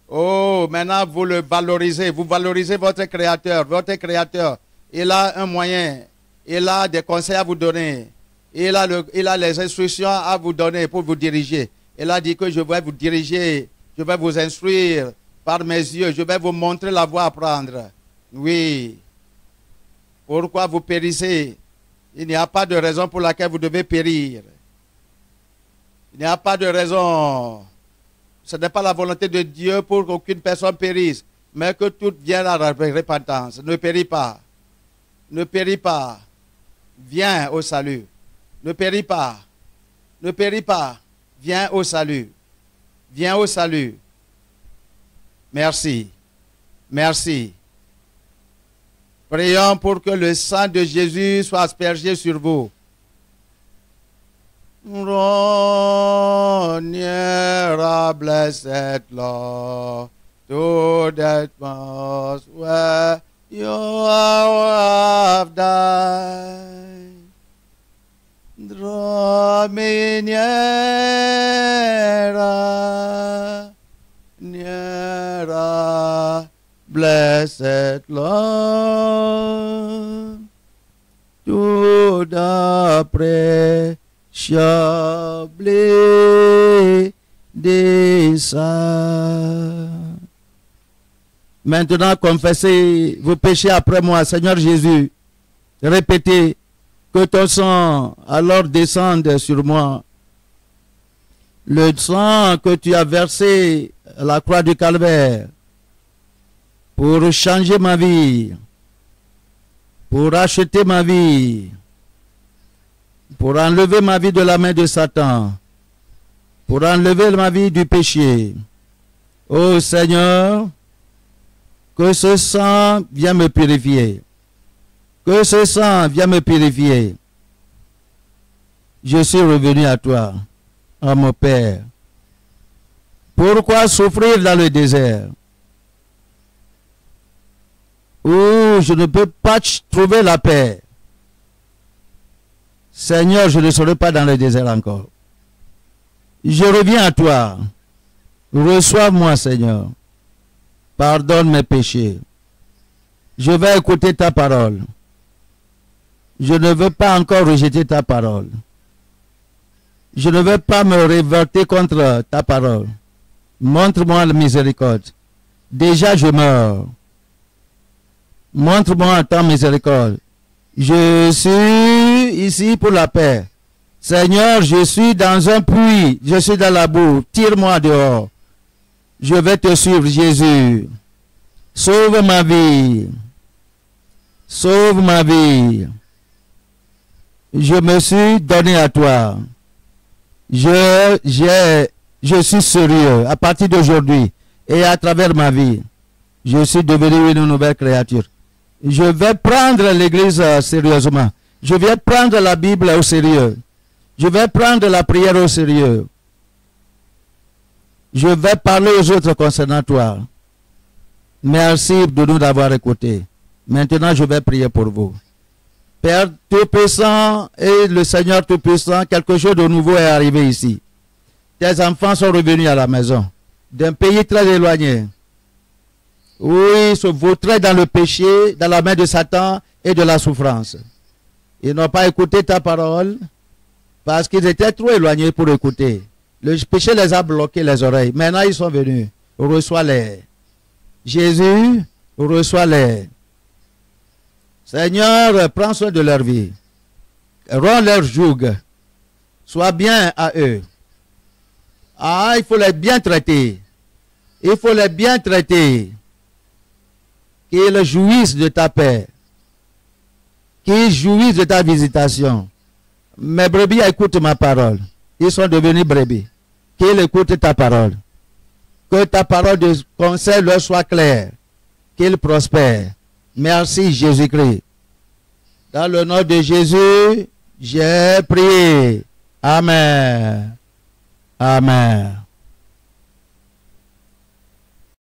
Oh, maintenant vous le valorisez. Vous valorisez votre Créateur. Votre Créateur, il a un moyen. Il a des conseils à vous donner. Il a les instructions à vous donner pour vous diriger. Il a dit que je vais vous diriger. Je vais vous instruire par mes yeux. Je vais vous montrer la voie à prendre. Oui. Pourquoi vous périssez? Il n'y a pas de raison pour laquelle vous devez périr. Il n'y a pas de raison. Ce n'est pas la volonté de Dieu pour qu'aucune personne périsse, mais que tout vienne à la repentance. Ne péris pas. Ne péris pas. Viens au salut. Ne péris pas. Ne péris pas. Viens au salut. Viens au salut. Merci. Merci. Prions pour que le sang de Jésus soit aspergé sur vous. Draw nearer, blessed Lord, to that most where you have died. Draw me nearer, nearer, blessed Lord, to the precious blessed sang. Maintenant, confessez vos péchés après moi, Seigneur Jésus. Répétez que ton sang alors descende sur moi. Le sang que tu as versé à la croix du Calvaire pour changer ma vie, pour racheter ma vie, pour enlever ma vie de la main de Satan, pour enlever ma vie du péché. Ô Seigneur, que ce sang vienne me purifier. Que ce sang vienne me purifier. Je suis revenu à toi, à mon Père. Pourquoi souffrir dans le désert où je ne peux pas trouver la paix? Seigneur, je ne serai pas dans le désert encore. Je reviens à toi. Reçois-moi, Seigneur. Pardonne mes péchés. Je vais écouter ta parole. Je ne veux pas encore rejeter ta parole. Je ne veux pas me révolter contre ta parole. Montre-moi la miséricorde. Déjà, je meurs. Montre-moi ta miséricorde. Je suis ici pour la paix. Seigneur, je suis dans un puits. Je suis dans la boue. Tire-moi dehors. Je vais te suivre, Jésus. Sauve ma vie. Sauve ma vie. Je me suis donné à toi. Je suis sérieux à partir d'aujourd'hui et à travers ma vie. Je suis devenu une nouvelle créature. Je vais prendre l'église sérieusement. Je vais prendre la Bible au sérieux. Je vais prendre la prière au sérieux. Je vais parler aux autres concernant toi. Merci de nous avoir écoutés. Maintenant, je vais prier pour vous. Père Tout-Puissant et le Seigneur Tout-Puissant, quelque chose de nouveau est arrivé ici. Tes enfants sont revenus à la maison, d'un pays très éloigné, où ils se vautraient dans le péché, dans la main de Satan et de la souffrance. Ils n'ont pas écouté ta parole parce qu'ils étaient trop éloignés pour écouter. Le péché les a bloqués les oreilles. Maintenant, ils sont venus. Reçois-les. Jésus, reçois-les. Seigneur, prends soin de leur vie. Rends leur joug. Sois bien à eux. Ah, il faut les bien traiter. Il faut les bien traiter. Qu'ils jouissent de ta paix. Qu'ils jouissent de ta visitation. Mes brebis écoutent ma parole. Ils sont devenus brebis. Qu'ils écoutent ta parole. Que ta parole de conseil leur soit claire. Qu'ils prospèrent. Merci Jésus-Christ. Dans le nom de Jésus, j'ai prié. Amen. Amen.